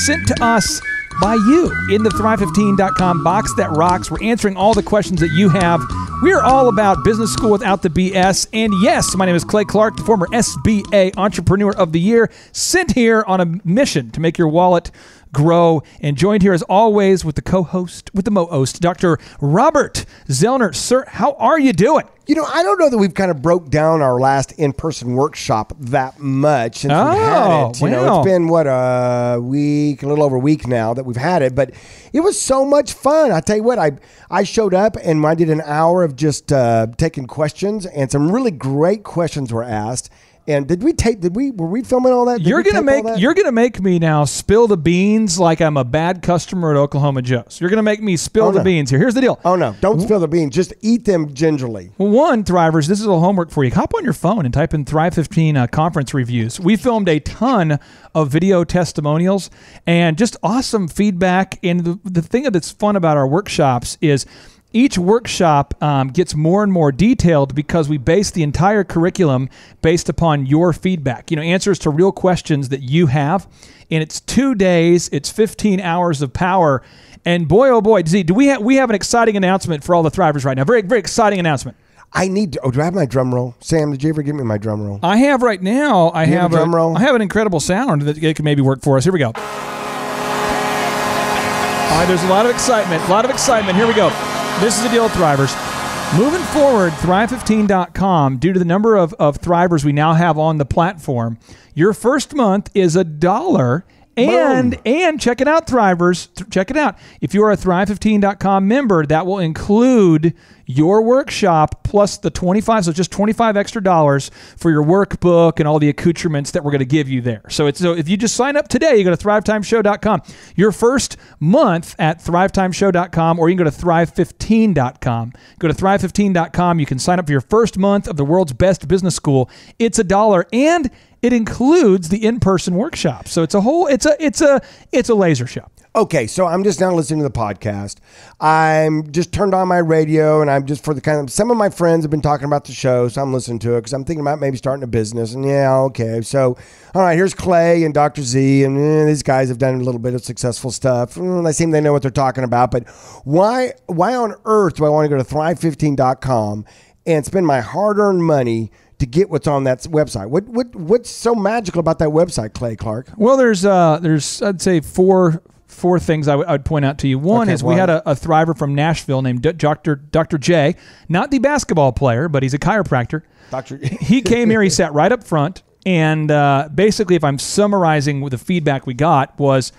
S2: sent to us by you in the Thrive15.com box that rocks. We're answering all the questions that you have. We're all about business school without the BS. And yes, my name is Clay Clark, the former SBA Entrepreneur of the Year, sent here on a mission to make your wallet grow, and joined here as always with the co-host, with the mo-host, Dr. Robert Zellner. Sir, how are you doing?
S3: You know, I don't know that we've kind of broke down our last in-person workshop that much since we've had it. You know, it's been, a little over a week now that we've had it, but it was so much fun. I tell you what, I showed up and I did an hour of just taking questions, and some really great questions were asked. And were we filming all that?
S2: You're gonna make me now spill the beans like I'm a bad customer at Oklahoma Joe's. You're gonna make me spill the beans here. Here's the deal.
S3: Oh no, don't spill the beans. Just eat them gingerly.
S2: Well, one, Thrivers, this is a homework for you. Hop on your phone and type in Thrive 15 conference reviews. We filmed a ton of video testimonials and just awesome feedback. And the thing that's fun about our workshops is each workshop gets more and more detailed because we base the entire curriculum based upon your feedback. You know, answers to real questions that you have. And it's 2 days. It's 15 hours of power. And boy, oh boy, do we have an exciting announcement for all the Thrivers right now. Very, very exciting announcement.
S3: I need to. Oh, do I have my drum roll? Sam, did you ever give me my drum roll?
S2: I have right now. I have
S3: a drum roll.
S2: I have an incredible sound that can maybe work for us. Here we go. All right, there's a lot of excitement. Here we go. This is the deal, Thrivers. Moving forward, Thrive15.com, due to the number of Thrivers we now have on the platform, your first month is $1. And check it out, Thrivers. Check it out. If you are a Thrive15.com member, that will include your workshop plus the 25, so just $25 extra for your workbook and all the accoutrements that we're going to give you there. So if you just sign up today, you go to thrivetimeshow.com. Your first month at thrivetimeshow.com, or you can go to thrive15.com. Go to thrive15.com. You can sign up for your first month of the world's best business school. It's $1, and it includes the in-person workshop. So it's a laser show.
S3: Okay, so I'm just now listening to the podcast. I'm just turned on my radio, and I'm just some of my friends have been talking about the show, so I'm listening to it because I'm thinking about maybe starting a business. And okay. So, all right, here's Clay and Dr. Z, and these guys have done a little bit of successful stuff. They know what they're talking about. But why on earth do I want to go to Thrive15.com and spend my hard-earned money to get what's on that website? What's so magical about that website, Clay Clark?
S2: Well, there's I'd say four things I would point out to you. One is we had a Thriver from Nashville named Dr. J, not the basketball player, but he's a chiropractor. He came here, he sat right up front, and basically, if I'm summarizing with the feedback we got, was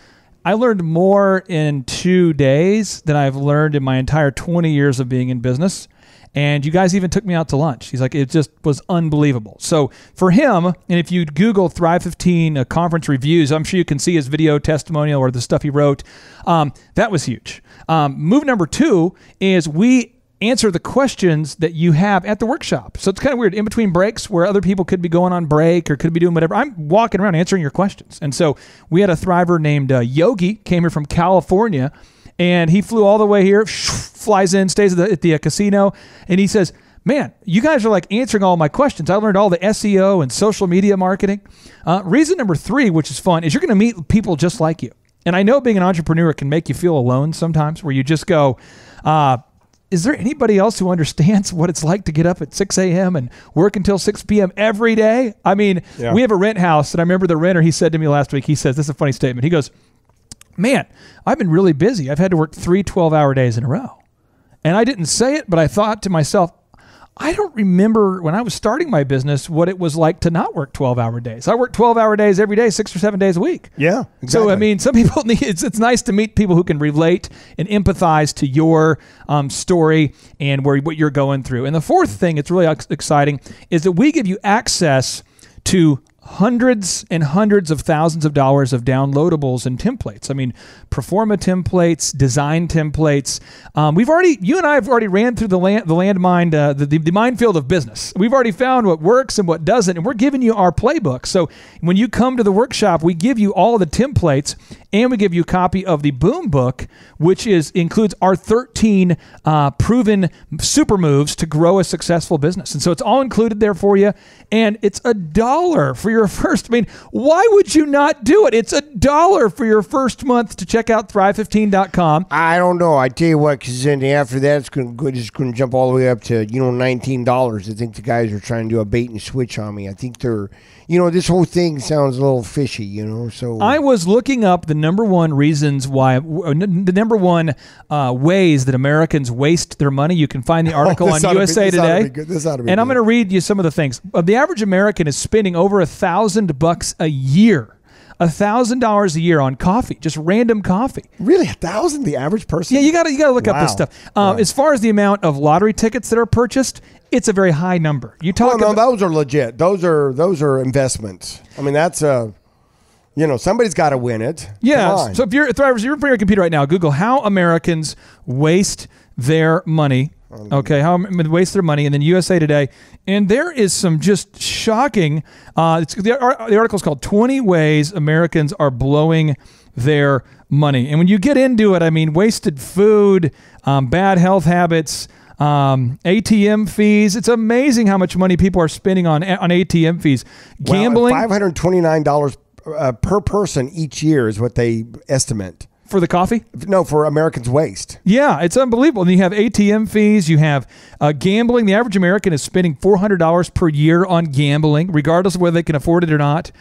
S2: I learned more in 2 days than I've learned in my entire 20 years of being in business. And you guys even took me out to lunch. He's like, it just was unbelievable. So for him, and if you Google Thrive 15 conference reviews, I'm sure you can see his video testimonial or the stuff he wrote. That was huge. Move number 2 is we answer the questions that you have at the workshop. So it's kind of weird. In between breaks where other people could be going on break or could be doing whatever, I'm walking around answering your questions. And so we had a Thriver named Yogi, came here from California, and he flew all the way here, flies in, stays at the casino, and he says, man, you guys are like answering all my questions. I learned all the SEO and social media marketing. Reason number 3, which is fun, is you're going to meet people just like you. And I know being an entrepreneur can make you feel alone sometimes, where you just go, is there anybody else who understands what it's like to get up at 6 a.m. and work until 6 p.m. every day? I mean, we have a rent house, and I remember the renter, he said to me last week, he says, this is a funny statement. He goes, man, I've been really busy. I've had to work 3 12-hour days in a row. And I didn't say it, but I thought to myself, I don't remember when I was starting my business what it was like to not work 12-hour days. I work 12-hour days every day, 6 or 7 days a week.
S3: Yeah, exactly.
S2: So, I mean, some people need, it's nice to meet people who can relate and empathize to your story and what you're going through. And the fourth thing, it's really exciting, is that we give you access to hundreds and hundreds of thousands of dollars of downloadables and templates. I mean, Performa templates, design templates. You and I have already ran through the landmine, the minefield of business. We've already found what works and what doesn't, and we're giving you our playbook. So when you come to the workshop, we give you all the templates, and we give you a copy of the Boom Book, which includes our 13 proven super moves to grow a successful business. And so it's all included there for you, and it's $1 for your first. I mean, why would you not do it? It's $1 for your first month to check out Thrive15.com.
S3: I don't know. I tell you what, because then after that, it's going to jump all the way up to, $19. I think the guys are trying to do a bait and switch on me. I think they're, this whole thing sounds a little fishy, so.
S2: I was looking up the number one reasons why, the number one ways that Americans waste their money. You can find the article on USA Today. And I'm going to read you some of the things. The average American is spending over $1,000 a year. $1,000 a year on coffee, just random coffee.
S3: Really, 1,000? The average person?
S2: Yeah, you got to look up this stuff. As far as the amount of lottery tickets that are purchased, it's a very high number. You talk
S3: about those are legit. Those are investments. I mean, that's somebody's got to win it.
S2: Yeah. So if you're Thrivers, you're in front of your computer right now. Google how Americans waste their money. Okay, how they waste their money, and then USA Today, and there is some just shocking. The article is called "20 Ways Americans Are Blowing Their Money," and when you get into it, I mean, wasted food, bad health habits, ATM fees. It's amazing how much money people are spending on ATM fees. Gambling,
S3: $529 per person each year is what they estimate.
S2: For the coffee?
S3: No, for Americans' waste.
S2: Yeah, it's unbelievable. And you have ATM fees. You have gambling. The average American is spending $400 per year on gambling, regardless of whether they can afford it or not.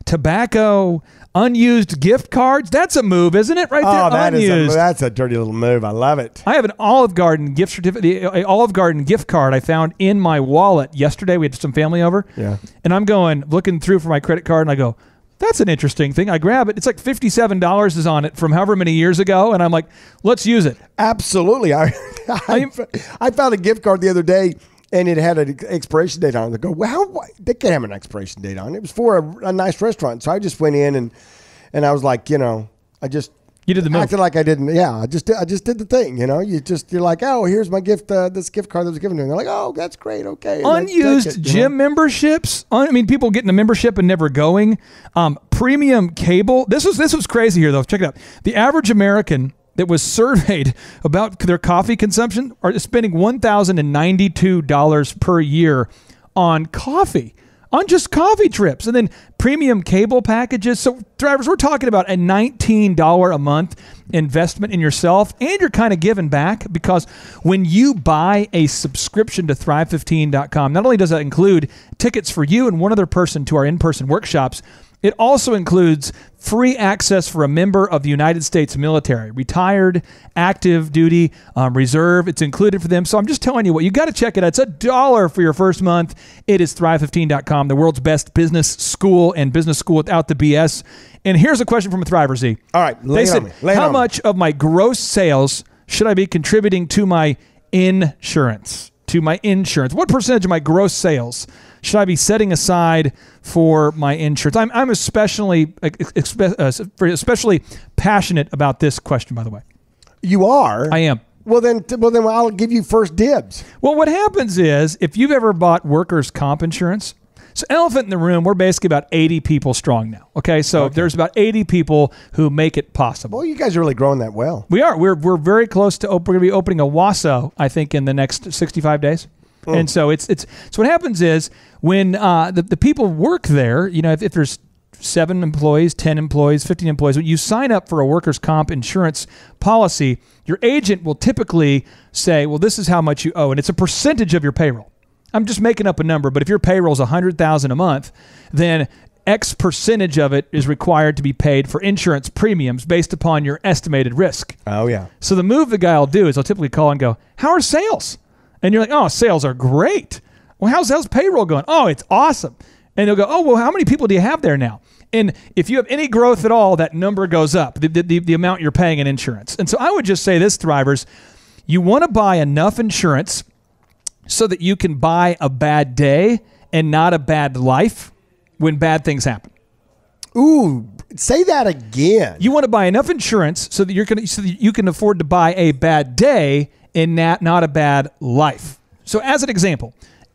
S2: Tobacco, unused gift cards. That's a move, isn't it? Right there.
S3: That's a dirty little move. I love it.
S2: I have an Olive Garden gift certificate, an Olive Garden gift card I found in my wallet yesterday. We had some family over.
S3: Yeah.
S2: And I'm looking through for my credit card, and I go, that's an interesting thing. I grab it. It's like $57 is on it from however many years ago. And I'm like, let's use it.
S3: Absolutely. I found a gift card the other day, and it had an expiration date on it. I go, well, they can't have an expiration date on it. It was for a nice restaurant. So I just went in and I was like,
S2: you did the move.
S3: Acted like I didn't. Yeah, I just did the thing. You're like, oh, here's my gift. This gift card that was given to me. They're like, oh, that's great. Okay.
S2: Unused gym memberships. People getting a membership and never going. Premium cable. This was crazy here though. Check it out. The average American that was surveyed about their coffee consumption are spending $1,092 per year on coffee. On just coffee trips, and then premium cable packages. So drivers, we're talking about a $19 a month investment in yourself, and you're kind of giving back, because when you buy a subscription to Thrive15.com, not only does that include tickets for you and one other person to our in-person workshops, it also includes free access for a member of the United States military, retired, active duty, reserve. It's included for them. So I'm just telling you what, you got to check it out. It's $1 for your first month. It is Thrive15.com, the world's best business school and business school without the BS. And here's a question from a Thriver Z.
S3: All right,
S2: they said, how much of my gross sales should I be contributing to my insurance? What percentage of my gross sales should I be setting aside for my insurance? I'm especially passionate about this question, by the way.
S3: You are?
S2: I am.
S3: Well, then I'll give you first dibs.
S2: Well, what happens is, if you've ever bought workers' comp insurance, so elephant in the room, we're basically about 80 people strong now. Okay, so there's about 80 people who make it possible.
S3: Well, you guys are really growing that well.
S2: We are. We're very close to. We're going to be opening a WASO, I think, in the next 65 days. And so so what happens is, when the people work there, if there's 7 employees, 10 employees, 15 employees, when you sign up for a workers' comp insurance policy, your agent will typically say, well, this is how much you owe, and it's a percentage of your payroll. I'm just making up a number, but if your payroll is $100,000 a month, then X percentage of it is required to be paid for insurance premiums based upon your estimated risk.
S3: Oh, yeah.
S2: So the move the guy will do is he'll typically call and go, how are sales? And you're like, oh, sales are great. Well, how's payroll going? Oh, it's awesome. And they'll go, oh, well, how many people do you have there now? And if you have any growth at all, that number goes up, the amount you're paying in insurance. And so I would just say this, Thrivers, you want to buy enough insurance so that you can buy a bad day and not a bad life. when bad things happen.
S3: Ooh, say that again.
S2: You want to buy enough insurance so that you can afford to buy a bad day and not a bad life. So as an example,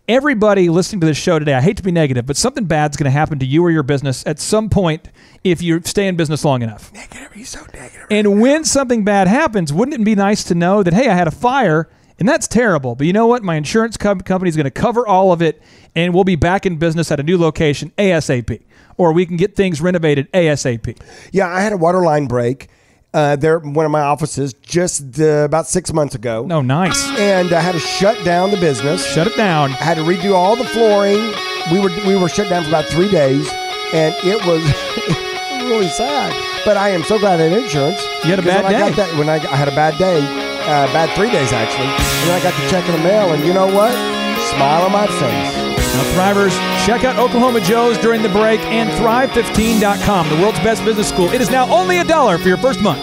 S2: everybody listening to this show today, I hate to be negative, but something bad's going to happen to you or your business at some point if you stay in business long enough.
S3: Negative, he's so negative.
S2: And when something bad happens, wouldn't it be nice to know that, hey, I had a fire, and that's terrible, but you know what? My insurance company is going to cover all of it, and we'll be back in business at a new location ASAP. Or we can get things renovated ASAP.
S3: Yeah, I had a water line break. There, one of my offices just about 6 months ago.
S2: Oh, nice.
S3: And I had to shut down the business.
S2: Shut it down.
S3: I had to redo all the flooring. We were shut down for about 3 days, and it was really sad. But I am so glad I had insurance.
S2: You had a bad day.
S3: I had a bad day, bad 3 days actually, and then I got the check in the mail, and you know what? Smile on my face.
S2: Now, Thrivers, check out Oklahoma Joe's during the break and Thrive15.com, the world's best business school. It is now only $1 for your first month.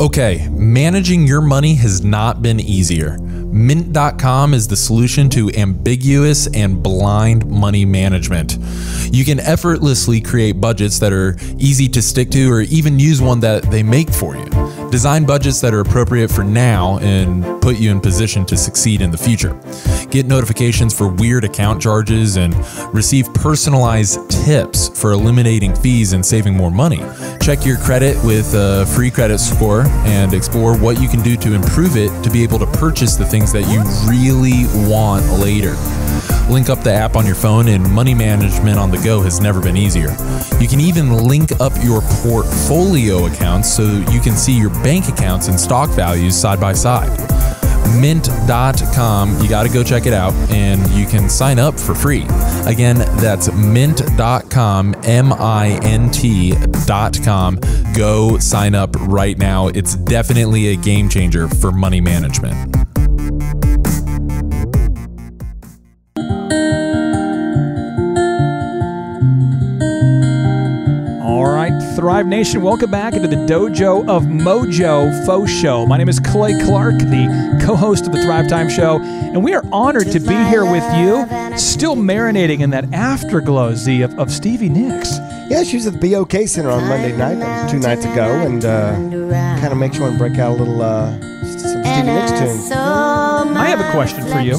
S6: Okay, managing your money has not been easier. Mint.com is the solution to ambiguous and blind money management. You can effortlessly create budgets that are easy to stick to, or even use one that they make for you. Design budgets that are appropriate for now and put you in position to succeed in the future. Get notifications for weird account charges and receive personalized tips for eliminating fees and saving more money. Check your credit with a free credit score and explore what you can do to improve it to be able to purchase the things that you really want later. Link up the app on your phone, and money management on the go has never been easier. You can even link up your portfolio accounts so you can see your bank accounts and stock values side by side. Mint.com, you got to go check it out, and you can sign up for free. Again, that's mint.com, mint.com. Go sign up right now. It's definitely a game changer for money management.
S2: Thrive Nation, welcome back into the Dojo of Mojo Faux Show. My name is Clay Clark, the co-host of the Thrivetime Show, and we are honored to be here with you, still marinating in that afterglow, Z, of Stevie Nicks.
S3: Yeah, she was at the BOK Center on Monday night, that was 2 nights ago, and kind of makes you want to break out a little some Stevie Nicks tune.
S2: I have a question for you.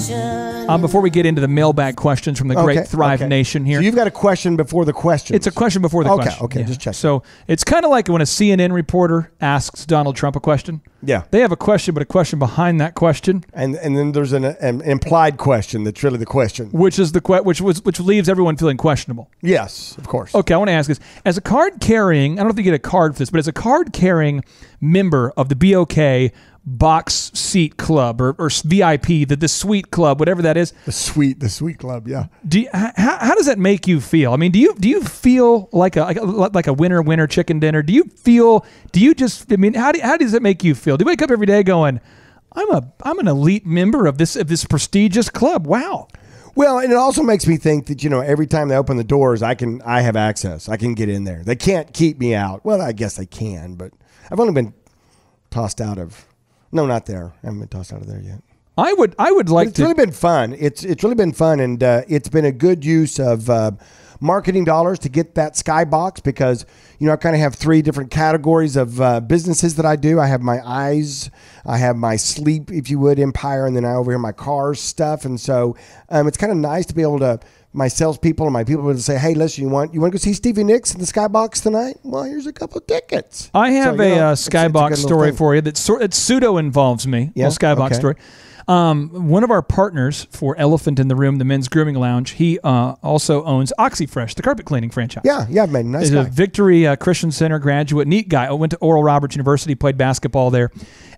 S2: Before we get into the mailbag questions from the great Thrive Nation here.
S3: So you've got a question before the question.
S2: It's a question before the question.
S3: Okay, just check.
S2: So it's kind of like when a CNN reporter asks Donald Trump a question.
S3: Yeah.
S2: They have a question, but a question behind that question.
S3: And then there's an implied question that's really the question.
S2: Which leaves everyone feeling questionable.
S3: Yes, of course.
S2: Okay, I want to ask this. As a card-carrying, I don't know if you get a card for this, but as a card-carrying member of the BOK box seat club or VIP, the suite club, whatever that is.
S3: The suite club, yeah.
S2: How does that make you feel? I mean, do you feel like a winner chicken dinner? How does it make you feel? Do you wake up every day going, I'm an elite member of this prestigious club? Wow.
S3: Well, and it also makes me think that, every time they open the doors, I have access. I can get in there. They can't keep me out. Well, I guess they can, but I've only been tossed out of. No, not there. I haven't been tossed out of there yet. I would like to. It's really been fun. It's really been fun, and it's been a good use of marketing dollars to get that skybox because I kind of have 3 different categories of businesses that I do. I have my eyes, I have my sleep, if you would, empire, and then I over here my cars stuff, and so it's kind of nice to be able to. My salespeople and my people would say, "Hey, listen, you want to go see Stevie Nicks in the Skybox tonight? Well, here's a couple of tickets."
S2: I have a Skybox story for you that it pseudo involves me. Yeah, Skybox story. One of our partners for Elephant in the Room, the men's grooming lounge, he also owns OxyFresh, the carpet cleaning franchise.
S3: Yeah, I've made a nice guy.
S2: He's a Victory Christian Center graduate, neat guy. I went to Oral Roberts University, played basketball there,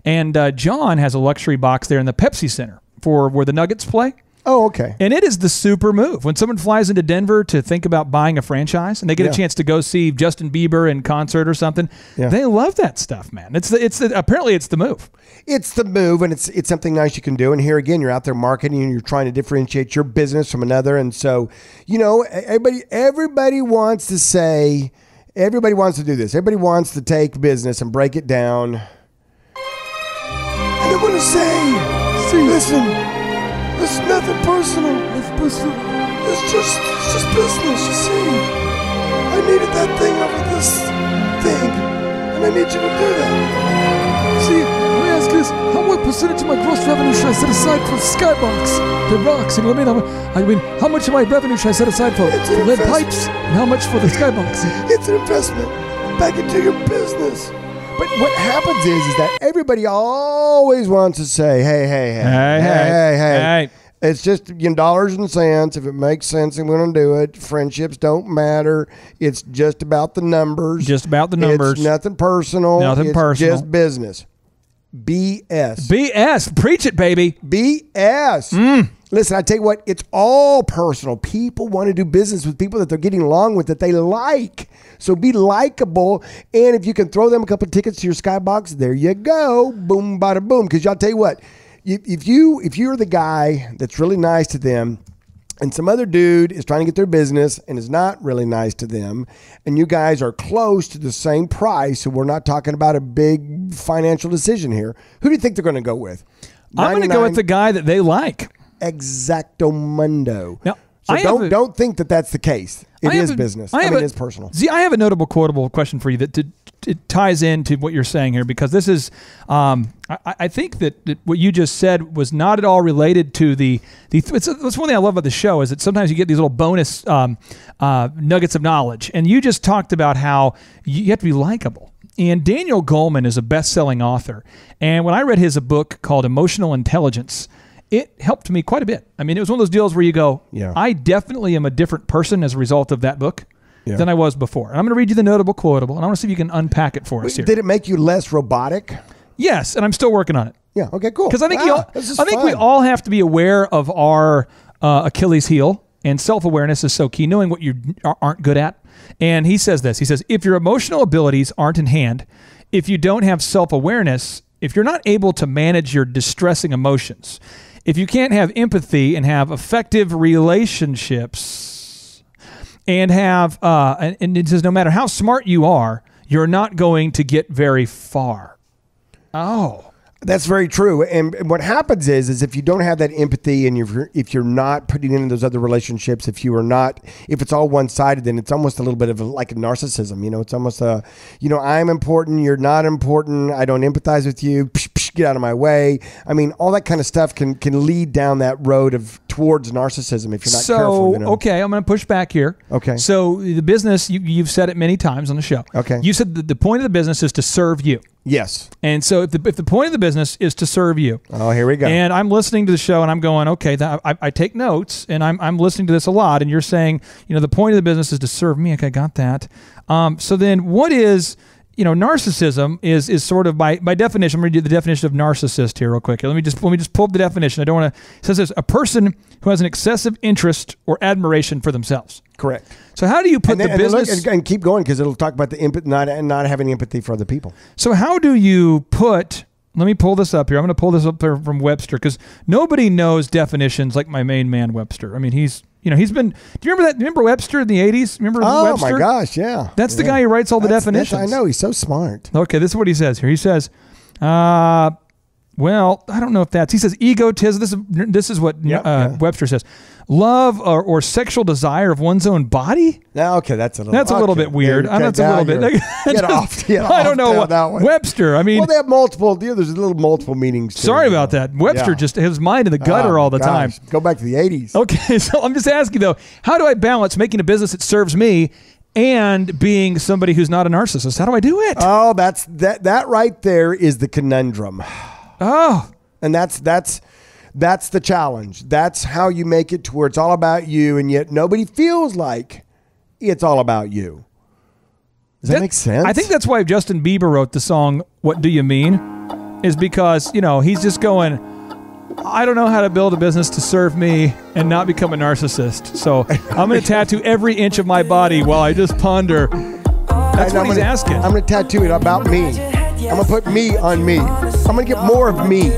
S2: and John has a luxury box there in the Pepsi Center for where the Nuggets play.
S3: Oh, okay.
S2: And it is the super move. When someone flies into Denver to think about buying a franchise and they get a chance to go see Justin Bieber in concert or something, they love that stuff, man. Apparently it's the move.
S3: It's the move, and it's something nice you can do. And here again, you're out there marketing and you're trying to differentiate your business from another. And so, everybody wants to say, everybody wants to do this. Everybody wants to take business and break it down. And they want to say, See, listen, it's nothing personal. It's just business, you see. I needed that thing over this thing, and I need you to do that.
S2: See, let me ask you this. What percentage of my gross revenue should I set aside for Skybox? The rocks, you know what I mean? How much of my revenue should I set aside for lead pipes? And how much for the Skybox?
S3: It's an investment back into your business. But what happens is that everybody always wants to say, hey. It's just dollars and cents. If it makes sense, I'm going to do it. Friendships don't matter. It's just about the numbers.
S2: Just about the numbers.
S3: It's nothing personal. It's just business. BS.
S2: BS. Preach it, baby.
S3: BS. Listen, I tell you what, it's all personal. People want to do business with people that they're getting along with, that they like. So be likable. And if you can throw them a couple of tickets to your Skybox, there you go. Boom, bada boom. Because I'll tell you what, if you're the guy that's really nice to them, and some other dude is trying to get their business and is not really nice to them, and you guys are close to the same price, so we're not talking about a big financial decision here, who do you think they're going to go with?
S2: I'm going to go with the guy that they like.
S3: Exactamundo.
S2: Now,
S3: so don't think that that's the case. It is business. It's personal.
S2: See, I have a notable quotable question for you that it ties into what you're saying here, because this is, I think that what you just said was not at all related to it's one thing I love about the show is that sometimes you get these little bonus nuggets of knowledge, and you just talked about how you have to be likable. And Daniel Goleman is a best-selling author, and when I read his book called Emotional Intelligence, it helped me quite a bit. I mean, it was one of those deals where you go, I definitely am a different person as a result of that book than I was before. And I'm going to read you the notable quotable, and I want to see if you can unpack it for us here.
S3: Did it make you less robotic?
S2: Yes, and I'm still working on it.
S3: Yeah, okay, cool.
S2: Because I think we all have to be aware of our Achilles heel, and self-awareness is so key, knowing what you aren't good at. And he says this. He says, if your emotional abilities aren't in hand, if you don't have self-awareness, if you're not able to manage your distressing emotions, if you can't have empathy and have effective relationships and have, and it says no matter how smart you are, you're not going to get very far. Oh.
S3: That's very true. And what happens is if you don't have that empathy and if you're not putting in those other relationships, if it's all one-sided, then it's almost a little bit of like a narcissism. It's almost I'm important, you're not important, I don't empathize with you, get out of my way. I mean, all that kind of stuff can lead down that road towards narcissism if you're not careful.
S2: Okay, I'm going to push back here.
S3: Okay.
S2: So the business, you've said it many times on the show.
S3: Okay.
S2: You said that the point of the business is to serve you.
S3: Yes.
S2: And so if the point of the business is to serve you.
S3: Oh, here we go.
S2: And I'm listening to the show and I'm going, okay, I take notes and I'm listening to this a lot. And you're saying, the point of the business is to serve me. Okay, I got that. So then what is, narcissism is sort of by definition. I'm going to do the definition of narcissist here real quick. Let me just pull up the definition. I don't want to. It says this: a person who has an excessive interest or admiration for themselves.
S3: Correct.
S2: So how do you put the business
S3: and keep going, because it'll talk about the not having empathy for other people.
S2: So how do you put? Let me pull this up here. I'm going to pull this up there from Webster, because nobody knows definitions like my main man Webster. I mean, he's been. Do you remember that? Remember Webster in the '80s? Remember Webster?
S3: Oh my gosh, yeah.
S2: That's the guy who writes all the definitions.
S3: I know. He's so smart.
S2: Okay, this is what he says here. He says, well, I don't know if he says egotism. This is what Webster says. Love or sexual desire of one's own body?
S3: Okay, that's a
S2: little bit weird. That's a little bit.
S3: Get off.
S2: I don't know that one. Webster. I mean,
S3: well, they have multiple. There's a little multiple meanings.
S2: Sorry about that. Webster just has his mind in the gutter all the time.
S3: Go back to the 80s.
S2: Okay, so I'm just asking though, how do I balance making a business that serves me and being somebody who's not a narcissist? How do I do it?
S3: Oh, that right there is the conundrum.
S2: Oh,
S3: and that's the challenge. That's how you make it to where it's all about you, and yet nobody feels like it's all about you. Does that make sense?
S2: I think that's why Justin Bieber wrote the song "What Do You Mean," is because he's just going, I don't know how to build a business to serve me and not become a narcissist. So I'm going to tattoo every inch of my body while I just ponder. That's what he's asking.
S3: I'm going to tattoo it about me. I'm going to put me on me. I'm going to get more of me.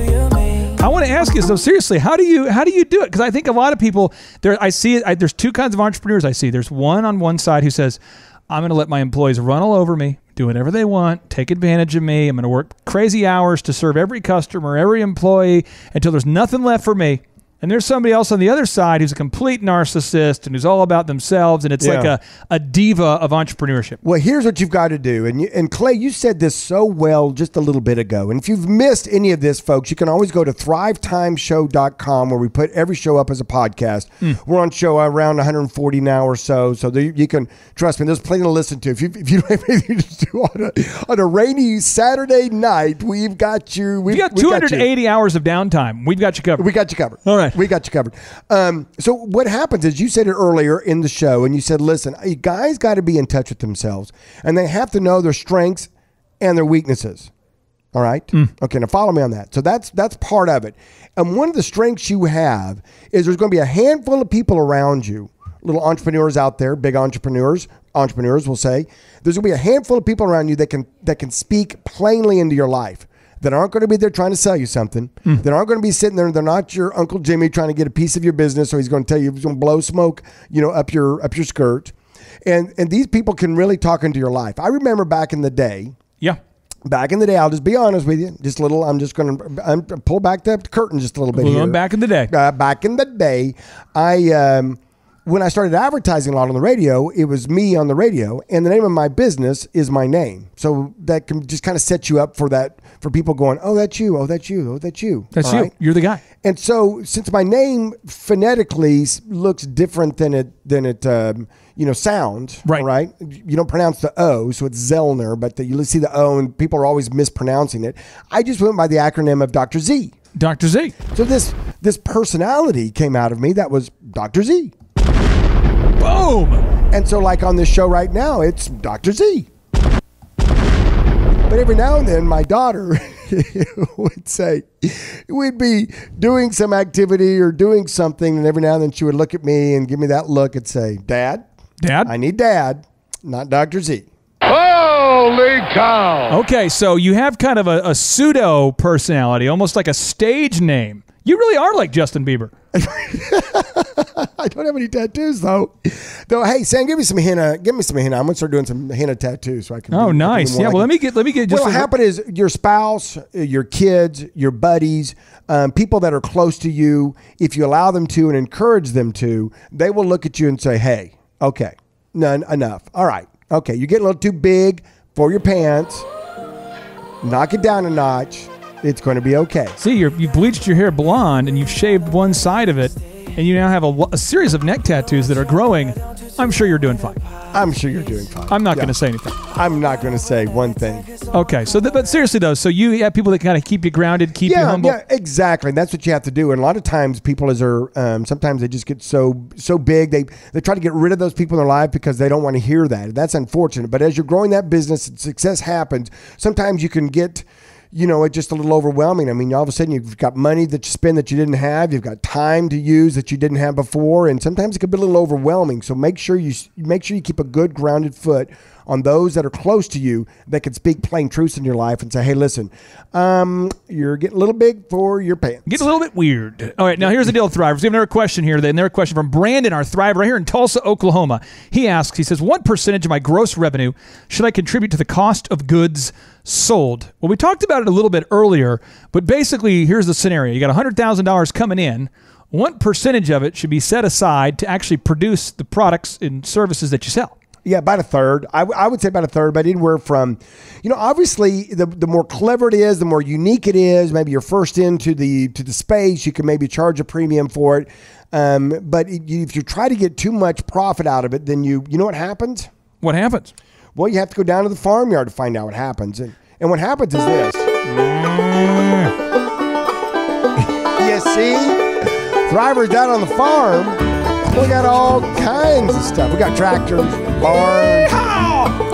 S2: I want to ask you, so seriously, how do you do it? Because I think a lot of people, there's two kinds of entrepreneurs I see. There's one on one side who says, I'm going to let my employees run all over me, do whatever they want, take advantage of me. I'm going to work crazy hours to serve every customer, every employee until there's nothing left for me. And there's somebody else on the other side who's a complete narcissist and who's all about themselves, and it's like a diva of entrepreneurship.
S3: Well, here's what you've got to do. And Clay, you said this so well just a little bit ago. And if you've missed any of this, folks, you can always go to thrivetimeshow.com where we put every show up as a podcast. We're on show around 140 now or so. So you can, trust me, there's plenty to listen to. If you don't have anything to do on a rainy Saturday night, we've got you.
S2: We've got 280 hours of downtime. We've got you covered.
S3: We got you covered.
S2: All right.
S3: We got you covered. So what happens is, you said it earlier in the show, and you said, listen, you guys got to be in touch with themselves, and they have to know their strengths and their weaknesses. All right? Okay, now follow me on that. So that's part of it. And one of the strengths you have is there's going to be a handful of people around you, little entrepreneurs out there, big entrepreneurs will say, there's going to be a handful of people around you that can speak plainly into your life, that aren't going to be there trying to sell you something, that aren't going to be sitting there, they're not your Uncle Jimmy trying to get a piece of your business, so he's going to tell you he's going to blow smoke, up your skirt. And these people can really talk into your life. I remember back in the day, I'll just be honest with you, I'm just going to pull back the curtain just a little bit here.
S2: Back in the day.
S3: Back in the day, when I started advertising a lot on the radio, it was me on the radio, and the name of my business is my name. So that can just kind of set you up for that, for people going, oh, that's you, oh, that's you, oh, that's you.
S2: That's you. Right? You're the guy.
S3: And so since my name phonetically looks different than it sounds, right? You don't pronounce the O, so it's Zellner, but you see the O, and people are always mispronouncing it. I just went by the acronym of Dr. Z.
S2: Dr. Z.
S3: So this personality came out of me that was Dr. Z.
S2: Boom!
S3: And so, like on this show right now, it's Dr. Z. But every now and then, my daughter would say, we'd be doing some activity or doing something, and every now and then she would look at me and give me that look and say, Dad? I need Dad, not Dr. Z.
S9: Holy cow!
S2: Okay, so you have kind of a pseudo personality, almost like a stage name. You really are like Justin Bieber.
S3: I don't have any tattoos though. Hey, Sam, give me some henna. I'm gonna start doing some henna tattoos so I can.
S2: Oh, nice. Yeah. Well, let me get.
S3: What'll happen is your spouse, your kids, your buddies, people that are close to you, if you allow them to and encourage them to, they will look at you and say, "Hey, okay, enough. All right, okay, you're getting a little too big for your pants. Knock it down a notch. It's going to be okay."
S2: See, you bleached your hair blonde and you've shaved one side of it, and you now have a series of neck tattoos that are growing. I'm sure you're doing fine.
S3: I'm sure you're doing fine.
S2: I'm not going to say anything.
S3: I'm not going to say one thing.
S2: Okay, so but seriously though, so you have people that kind of keep you grounded, keep you humble.
S3: Yeah, exactly. That's what you have to do. And a lot of times, people sometimes they just get so big, they try to get rid of those people in their life because they don't want to hear that. That's unfortunate. But as you're growing that business and success happens, sometimes you can get, it's just a little overwhelming. I mean, all of a sudden you've got money that you spend that you didn't have. You've got time to use that you didn't have before. And sometimes it can be a little overwhelming. So make sure you keep a good grounded foot on those that are close to you that can speak plain truths in your life and say, hey, listen, you're getting a little big for your pants.
S2: Getting a little bit weird. All right, now here's the deal, Thrivers. We have another question here. Another question from Brandon, our Thriver, right here in Tulsa, Oklahoma. He says, what percentage of my gross revenue should I contribute to the cost of goods sold? Well, we talked about it a little bit earlier, but basically here's the scenario. You got $100,000 coming in. What percentage of it should be set aside to actually produce the products and services that you sell?
S3: Yeah, about a third. I would say about a third, but anywhere from, obviously the more clever it is, the more unique it is. Maybe you're first into the space, you can maybe charge a premium for it. But if you try to get too much profit out of it, then you know what happens?
S2: What happens?
S3: Well, you have to go down to the farmyard to find out what happens. And what happens is this. You see? Thrivers down on the farm, we got all kinds of stuff. We got tractors, barns,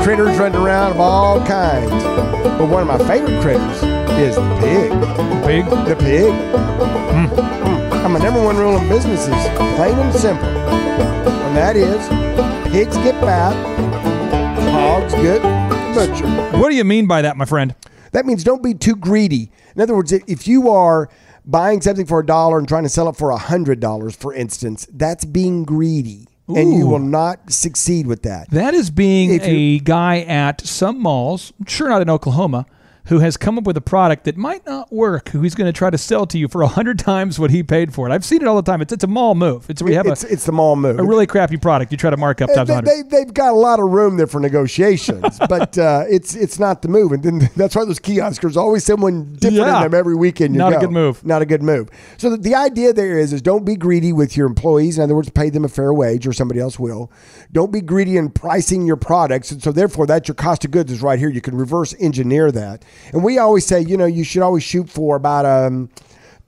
S3: critters running around of all kinds. But one of my favorite critters is the pig. The pig. I'm a number one rule in business is plain and simple. And that is, pigs get fat, hogs get butchered.
S2: What do you mean by that, my friend?
S3: That means don't be too greedy. In other words, if you are buying something for $1 and trying to sell it for $100, for instance, that's being greedy. and you will not succeed with that.
S2: That is being a guy at some malls, sure not in Oklahoma, who has come up with a product that might not work, who he's going to try to sell to you for 100 times what he paid for it. I've seen it all the time. It's a mall move. It's
S3: the mall move.
S2: A really crappy product. You try to mark up times 100.
S3: They've got a lot of room there for negotiations, but it's not the move. And then that's why those kiosks, there's always someone different in them every weekend.
S2: Not a good move.
S3: Not a good move. So the idea there is don't be greedy with your employees. In other words, pay them a fair wage or somebody else will. Don't be greedy in pricing your products. And so therefore, that's your cost of goods is right here. You can reverse engineer that. And we always say, you should always shoot for about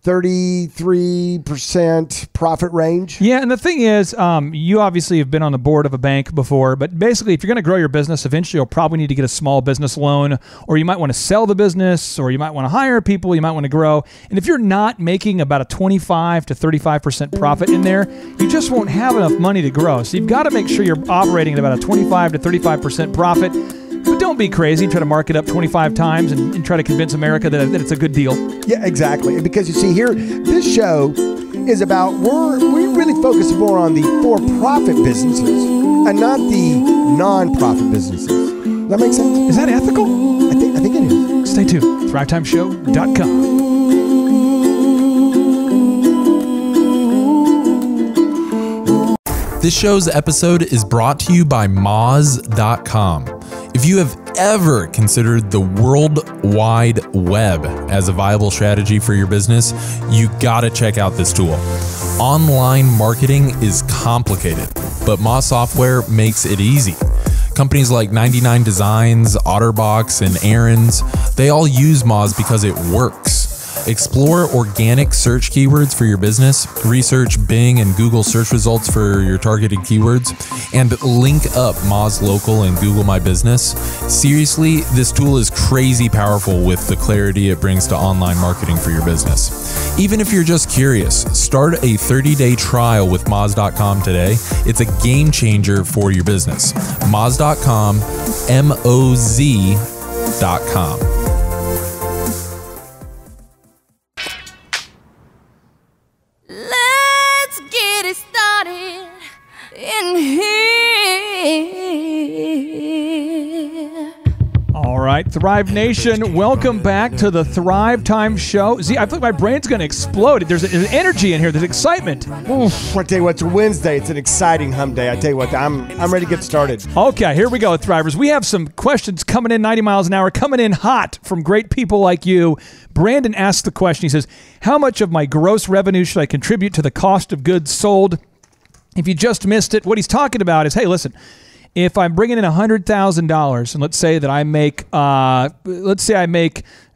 S3: 33% profit range.
S2: Yeah, and the thing is, you obviously have been on the board of a bank before, but basically if you're going to grow your business, eventually you'll probably need to get a small business loan, or you might want to sell the business, or you might want to hire people, you might want to grow. And if you're not making about a 25 to 35% profit in there, you just won't have enough money to grow. So you've got to make sure you're operating at about a 25 to 35% profit. But don't be crazy and try to mark it up 25 times and try to convince America that it's a good deal.
S3: Yeah, exactly. Because you see here, this show is about, we really focus more on the for-profit businesses and not the non-profit businesses. Does that make sense?
S2: Is that ethical?
S3: I think it is.
S2: Stay tuned. Thrivetimeshow.com.
S6: This show's episode is brought to you by Moz.com. If you have ever considered the World Wide Web as a viable strategy for your business, you gotta check out this tool. Online marketing is complicated, but Moz software makes it easy. Companies like 99 Designs, Otterbox, and Aaron's, they all use Moz because it works. Explore organic search keywords for your business, research Bing and Google search results for your targeted keywords, and link up Moz Local and Google My Business. Seriously, this tool is crazy powerful with the clarity it brings to online marketing for your business. Even if you're just curious, start a 30-day trial with Moz.com today. It's a game changer for your business. Moz.com, MOZ.com.
S7: Let's get it started in here.
S2: All right, Thrive Nation, welcome back to the Thrive Time Show. See, I feel like my brain's going to explode. There's an energy in here. There's excitement.
S3: Oof, I tell you what, it's Wednesday. It's an exciting hump day. I tell you what, I'm ready to get started.
S2: Okay, here we go, Thrivers. We have some questions coming in 90 miles an hour, coming in hot from great people like you. Brandon asked the question. He says, how much of my gross revenue should I contribute to the cost of goods sold? If you just missed it, what he's talking about is, hey, listen, if I'm bringing in $100,000 and let's say that I make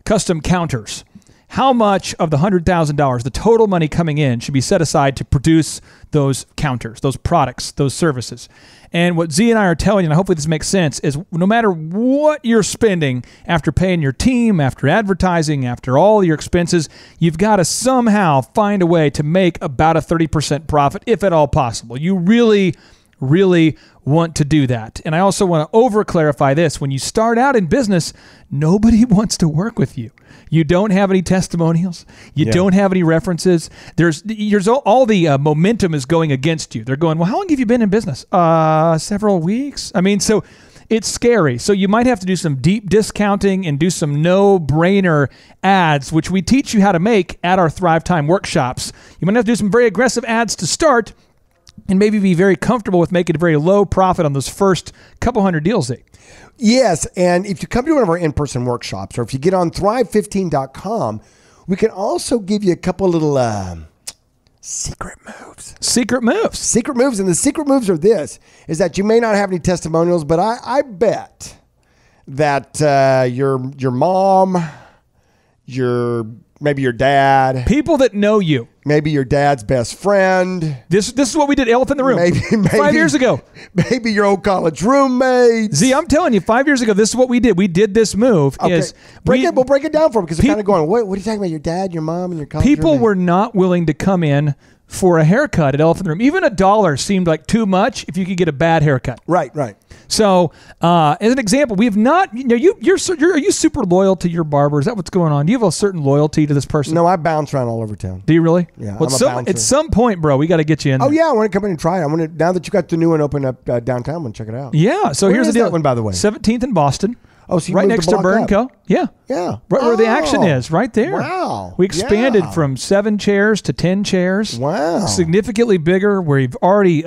S2: custom counters, how much of the $100,000, the total money coming in, should be set aside to produce those counters, those products, those services? And what Z and I are telling you, and hopefully this makes sense, is no matter what you're spending after paying your team, after advertising, after all your expenses, you've got to somehow find a way to make about a 30% profit, if at all possible. You really want to do that. And I also want to over-clarify this. When you start out in business, nobody wants to work with you. You don't have any testimonials. You don't have any references. There's all the momentum is going against you. They're going, well, how long have you been in business? Several weeks. I mean, so it's scary. So you might have to do some deep discounting and do some no-brainer ads, which we teach you how to make at our Thrive Time workshops. You might have to do some very aggressive ads to start, and maybe be very comfortable with making a very low profit on those first couple hundred deals.
S3: Yes, and if you come to one of our in-person workshops, or if you get on Thrive15.com, we can also give you a couple little secret moves.
S2: Secret moves.
S3: Secret moves, and the secret moves are this, is that you may not have any testimonials, but I bet that your mom, maybe your dad.
S2: People that know you.
S3: Maybe your dad's best friend.
S2: This is what we did, Elephant in the Room. Maybe 5 years ago.
S3: Maybe your old college roommate.
S2: Z, I'm telling you, 5 years ago, this is what we did. We did this move.
S3: Okay. We'll break it down for them, because they're kind of going, what are you talking about, your dad, your mom, and your college roommate?
S2: People were not willing to come in for a haircut at Elephant in the Room. Even $1 seemed like too much if you could get a bad haircut.
S3: Right.
S2: So, as an example, we have not. Are you super loyal to your barber? Is that what's going on? Do you have a certain loyalty to this person?
S3: No, I bounce around all over town.
S2: Do you really?
S3: Yeah,
S2: Well, at some point, bro, we got to get you in there.
S3: Oh, yeah, I want to come in and try it. Now that you got the new one open up downtown, I want to check it out.
S2: Yeah, so here's the deal.
S3: That one, by the way?
S2: 17th in Boston.
S3: Oh, so you
S2: right
S3: moved
S2: next
S3: the
S2: to
S3: block
S2: Burn
S3: up.
S2: Co. Yeah.
S3: Yeah.
S2: Right where the action is, right there.
S3: Wow.
S2: We expanded
S3: Yeah.
S2: from 7 chairs to 10 chairs.
S3: Wow.
S2: Significantly bigger. We've already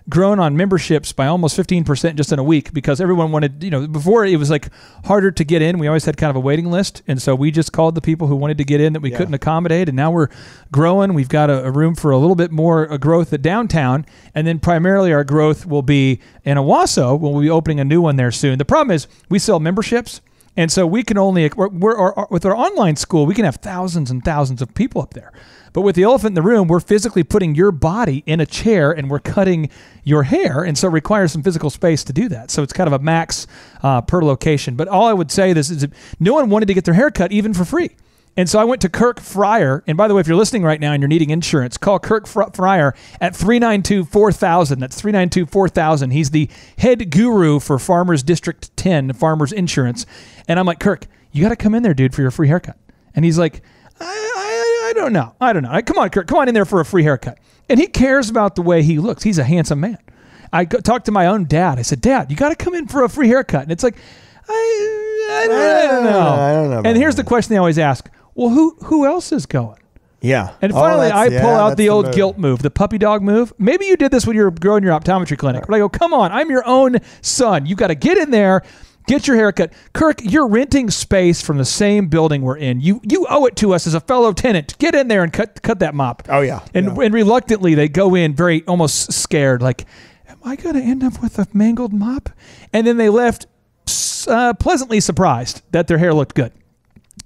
S2: grown on memberships by almost 15% just in a week because everyone wanted, before it was like harder to get in. We always had kind of a waiting list. And so we just called the people who wanted to get in that we couldn't accommodate. And now we're growing. We've got a room for a little bit more growth at downtown. And then primarily our growth will be in Owasso. We'll be opening a new one there soon. The problem is we sell memberships. And so we can only, with our online school, we can have thousands and thousands of people up there. But with the elephant in the room, we're physically putting your body in a chair and we're cutting your hair. And so it requires some physical space to do that. So it's kind of a max per location. But all I would say is no one wanted to get their hair cut even for free. And so I went to Kirk Fryer. And by the way, if you're listening right now and you're needing insurance, call Kirk Fryer at 392-4000. That's 392-4000. He's the head guru for Farmers District 10, Farmers Insurance. And I'm like, Kirk, you got to come in there, dude, for your free haircut. And he's like, I don't know. Come on, Kirk. Come on in there for a free haircut. And he cares about the way he looks. He's a handsome man. I talked to my own dad. I said, Dad, you got to come in for a free haircut. And it's like, I don't know.
S3: I don't know.
S2: And here's the question they always ask. Well, who else is going?
S3: Yeah.
S2: And finally, I pull out the old guilt move, the puppy dog move. Maybe you did this when you were growing your optometry clinic. But I go, come on, I'm your own son. You got to get in there, get your haircut. Kirk, you're renting space from the same building we're in. You owe it to us as a fellow tenant. Get in there and cut that mop.
S3: Oh, yeah.
S2: And reluctantly, they go in very almost scared, like, am I going to end up with a mangled mop? And then they left pleasantly surprised that their hair looked good.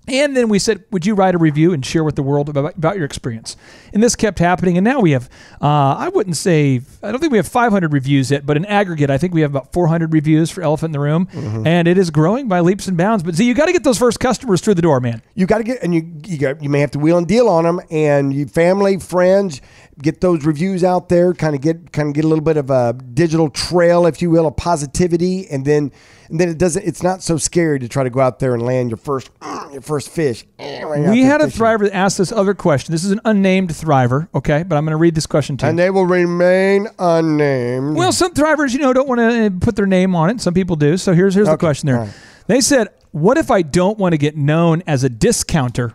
S2: And then we said, would you write a review and share with the world about your experience? And this kept happening. And now we have, I don't think we have 500 reviews yet, but in aggregate, I think we have about 400 reviews for Elephant in the Room. Mm-hmm. And it is growing by leaps and bounds. But see, you got to get those first customers through the door, man.
S3: You got to get, and you may have to wheel and deal on them. And you family, friends, get those reviews out there, kind of get a little bit of a digital trail, if you will, of positivity. And then it's not so scary to try to go out there and land your first fish.
S2: We had a thriver that asked this other question. This is an unnamed thriver, okay? But I'm going to read this question to you.
S3: And they will remain unnamed.
S2: Well, some thrivers, don't want to put their name on it. Some people do. So here's the question there. Right. They said, what if I don't want to get known as a discounter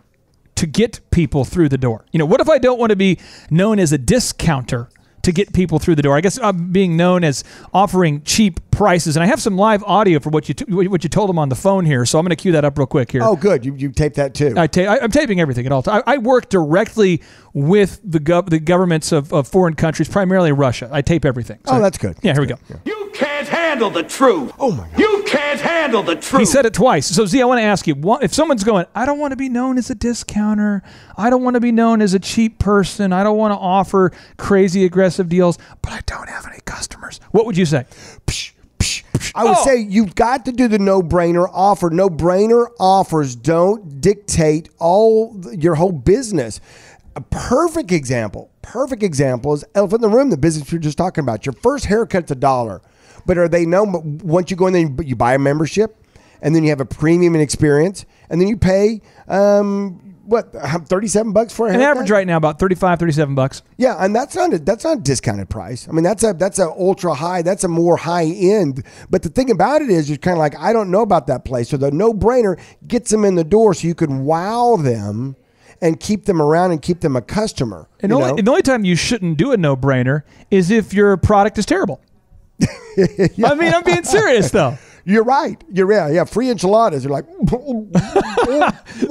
S2: to get people through the door? What if I don't want to be known as a discounter to get people through the door? I guess I'm being known as offering cheap prices. And I have some live audio for what you told them on the phone here. So I'm going to cue that up real quick here.
S3: Oh, good. You taped that too.
S2: I'm taping everything at all times. I work directly with the governments of foreign countries, primarily Russia. I tape everything. So,
S3: that's good.
S2: Yeah, here we go.
S3: Yeah.
S9: You can't handle the truth.
S3: Oh, my God.
S9: You can't handle the truth.
S2: He said it twice. So, Z, I want to ask you, if someone's going, I don't want to be known as a discounter. I don't want to be known as a cheap person. I don't want to offer crazy aggressive deals, but I don't have any customers. What would you say?
S3: I would say you've got to do the no-brainer offer. No-brainer offers don't dictate your whole business. A perfect example is Elephant in the Room, the business you're just talking about. Your first haircut's $1. But are they known? But once you go in there, you buy a membership, and then you have a premium and experience, and then you pay $37 for a haircut?
S2: An average right now about $35, $37.
S3: Yeah, and that's not a discounted price. I mean, that's a ultra high. That's a more high end. But the thing about it is, you're kind of like, I don't know about that place. So the no-brainer gets them in the door, so you can wow them and keep them around and keep them a customer.
S2: And the only time you shouldn't do a no-brainer is if your product is terrible. Yeah. I mean, I'm being serious though.
S3: You're right. Yeah. Free enchiladas. You're like.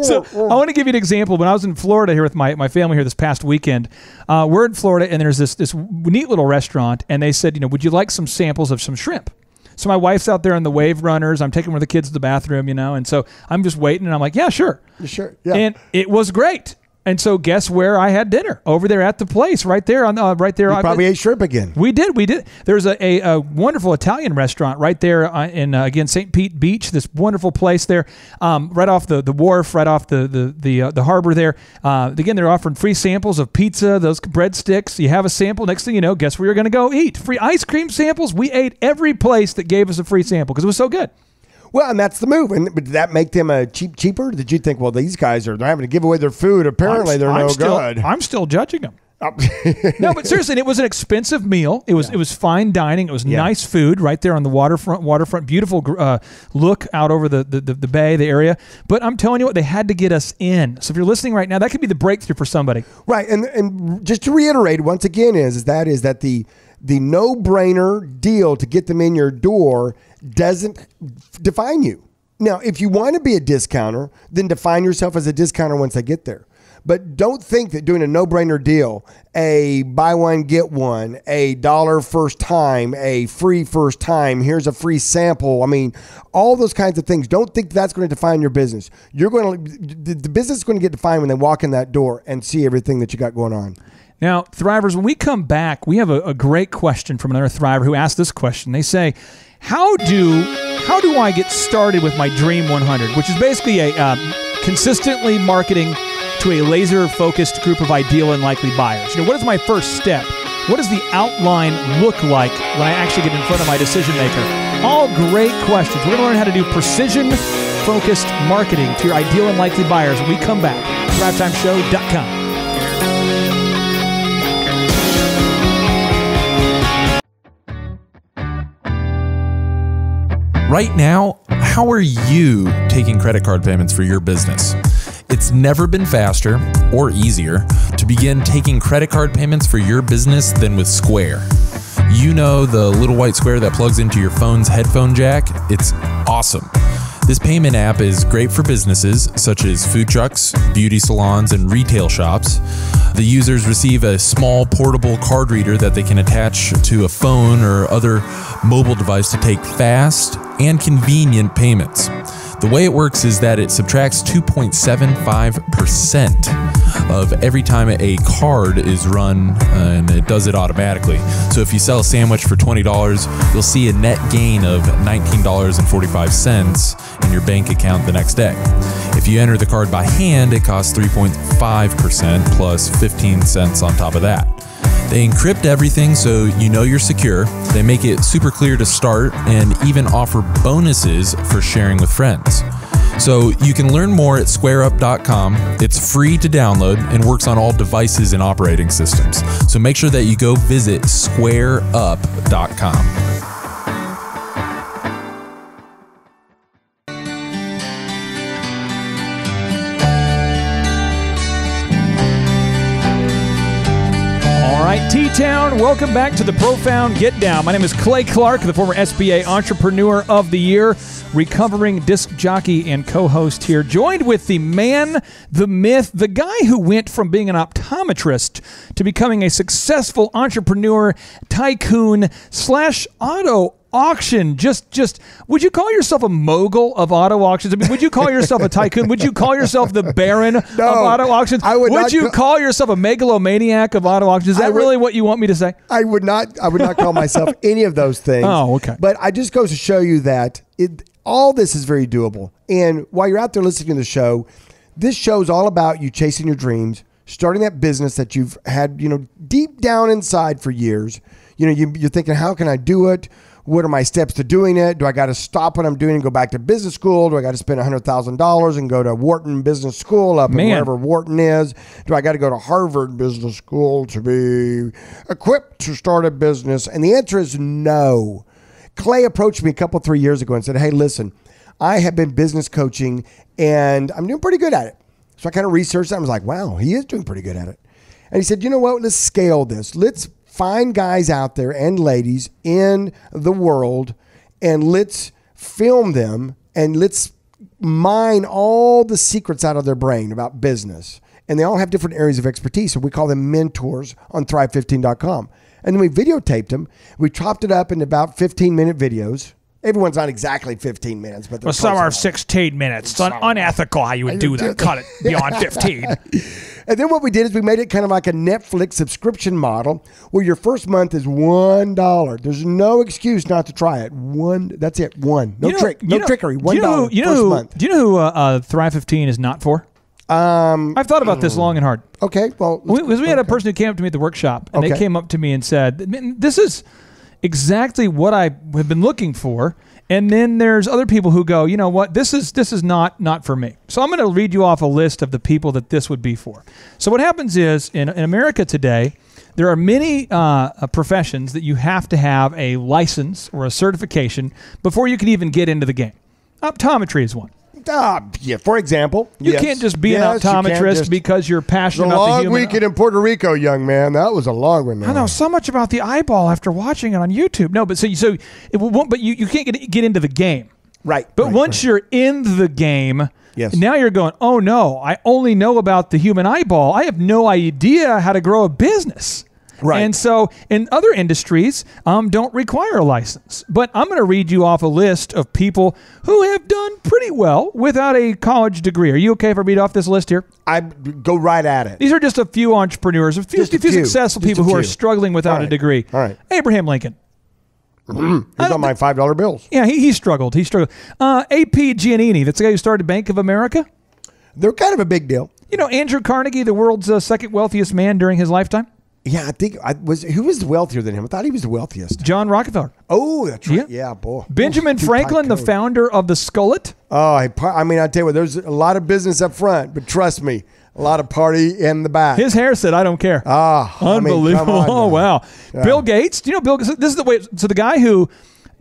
S2: So I want to give you an example. When I was in Florida here with my family here this past weekend, we're in Florida and there's this neat little restaurant, and they said, would you like some samples of some shrimp? So my wife's out there in the wave runners. I'm taking one of the kids to the bathroom, and so I'm just waiting, and I'm like, yeah, sure.
S3: Sure. Yeah.
S2: And it was great. And so guess where I had dinner? Over there at the place, right there right there.
S3: You probably ate shrimp again.
S2: We did. There's a wonderful Italian restaurant right there in again St. Pete Beach. This wonderful place there, right off the wharf, right off the harbor there. Again, they're offering free samples of pizza, those breadsticks. You have a sample. Next thing you know, guess where you're going to go eat? Free ice cream samples. We ate every place that gave us a free sample because it was so good.
S3: Well, and that's the move. And did that make them cheaper? Did you think, well, these guys they're having to give away their food. Apparently, they're no good.
S2: I'm still judging them. No, but seriously, it was an expensive meal. It was fine dining. It was nice food right there on the waterfront. Beautiful look out over the bay, the area. But I'm telling you what, they had to get us in. So if you're listening right now, that could be the breakthrough for somebody.
S3: Right, and just to reiterate once again is that the no-brainer deal to get them in your door doesn't define you. Now, if you want to be a discounter, then define yourself as a discounter once they get there. But don't think that doing a no-brainer deal, a buy one, get one, a $1 first time, a free first time, here's a free sample. I mean, all those kinds of things. Don't think that's going to define your business. The business is going to get defined when they walk in that door and see everything that you got going on.
S2: Now, Thrivers, when we come back, we have a great question from another Thriver who asked this question. They say, how do I get started with my Dream 100, which is basically a consistently marketing to a laser-focused group of ideal and likely buyers? What is my first step? What does the outline look like when I actually get in front of my decision maker? All great questions. We're going to learn how to do precision-focused marketing to your ideal and likely buyers when we come back. ThriveTimeShow.com.
S6: Right now, how are you taking credit card payments for your business? It's never been faster or easier to begin taking credit card payments for your business than with Square. You know the little white square that plugs into your phone's headphone jack? It's awesome. This payment app is great for businesses such as food trucks, beauty salons, and retail shops. The users receive a small portable card reader that they can attach to a phone or other mobile device to take fast and convenient payments. The way it works is that it subtracts 2.75% of every time a card is run, and it does it automatically. So if you sell a sandwich for $20, you'll see a net gain of $19.45 in your bank account the next day. If you enter the card by hand, it costs 3.5% plus 15 cents on top of that. They encrypt everything so you know you're secure. They make it super clear to start and even offer bonuses for sharing with friends. So you can learn more at squareup.com. It's free to download and works on all devices and operating systems. So make sure that you go visit squareup.com.
S2: T-Town, welcome back to the Profound Get Down. My name is Clay Clark, the former SBA Entrepreneur of the Year, recovering disc jockey and co-host here, joined with the man, the myth, the guy who went from being an optometrist to becoming a successful entrepreneur, tycoon / auto auction. Just would you call yourself a mogul of auto auctions? I mean, would you call yourself a tycoon? Would you call yourself the baron of auto auctions? Would you call yourself a megalomaniac of auto auctions? Is that really what you want me to say?
S3: I would not call myself any of those things.
S2: Oh, okay.
S3: But I just goes to show you that all this is very doable. And while you're out there listening to the show, this show is all about you chasing your dreams, starting that business that you've had, deep down inside for years. You're thinking, how can I do it? What are my steps to doing it? Do I got to stop what I'm doing and go back to business school? Do I got to spend $100,000 and go to Wharton Business School up in wherever Wharton is? Do I got to go to Harvard Business School to be equipped to start a business? And the answer is no. Clay approached me a couple, 3 years ago and said, hey, listen, I have been business coaching and I'm doing pretty good at it. So I kind of researched that. I was like, wow, he is doing pretty good at it. And he said, you know what? Let's scale this. Let's find guys out there and ladies in the world and let's film them and let's mine all the secrets out of their brain about business. And they all have different areas of expertise. So we call them mentors on Thrive15.com. And then we videotaped them. We chopped it up into about 15-minute videos. Everyone's not exactly 15 minutes, but
S2: some are 16 minutes. It's unethical how you would do that. Cut it beyond 15.
S3: And then what we did is we made it kind of like a Netflix subscription model where your first month is $1. There's no excuse not to try it. That's it. One. No trickery. $1 first month.
S2: Do you know who Thrive 15 is not for? I've thought about this long and hard.
S3: Okay. Well,
S2: because we had a person who came up to me at the workshop, and they came up to me and said, "This is exactly what I have been looking for, And then there's other people who go, you know what, this is not for me. So I'm going to read you off a list of the people that this would be for. So what happens is in America today, there are many professions that you have to have a license or a certification before you can even get into the game. Optometry is one.
S3: Yeah, for example.
S2: You can't just be an optometrist because you're passionate about the human.
S3: It was a long weekend in Puerto Rico, young man. That was a long one. Man.
S2: I know so much about the eyeball after watching it on YouTube. No, but so it won't. But you can't get into the game,
S3: right?
S2: But once you're in the game,
S3: yes.
S2: Now you're going, oh no, I only know about the human eyeball. I have no idea how to grow a business.
S3: Right.
S2: And so in other industries, don't require a license. But I'm going to read you off a list of people who have done pretty well without a college degree. Are you okay if I read off this list here?
S3: I go right at it.
S2: These are just a few entrepreneurs, a few successful people who are struggling without a degree.
S3: All right.
S2: Abraham Lincoln.
S3: He's on my $5 bills.
S2: Yeah, he struggled. A.P. Giannini, that's the guy who started Bank of America.
S3: They're kind of a big deal.
S2: You know, Andrew Carnegie, the world's second wealthiest man during his lifetime.
S3: Yeah, I think who was wealthier than him? I thought he was the wealthiest.
S2: John Rockefeller.
S3: Oh, that's right. Yeah, boy.
S2: Benjamin Franklin, the founder of the Skullet.
S3: Oh, I mean, I tell you what, there's a lot of business up front, but trust me, a lot of party in the back.
S2: His hair said, "I don't care." Unbelievable!
S3: I mean,
S2: oh wow. Yeah. Bill Gates. Do you know Bill? This is the way. So the guy who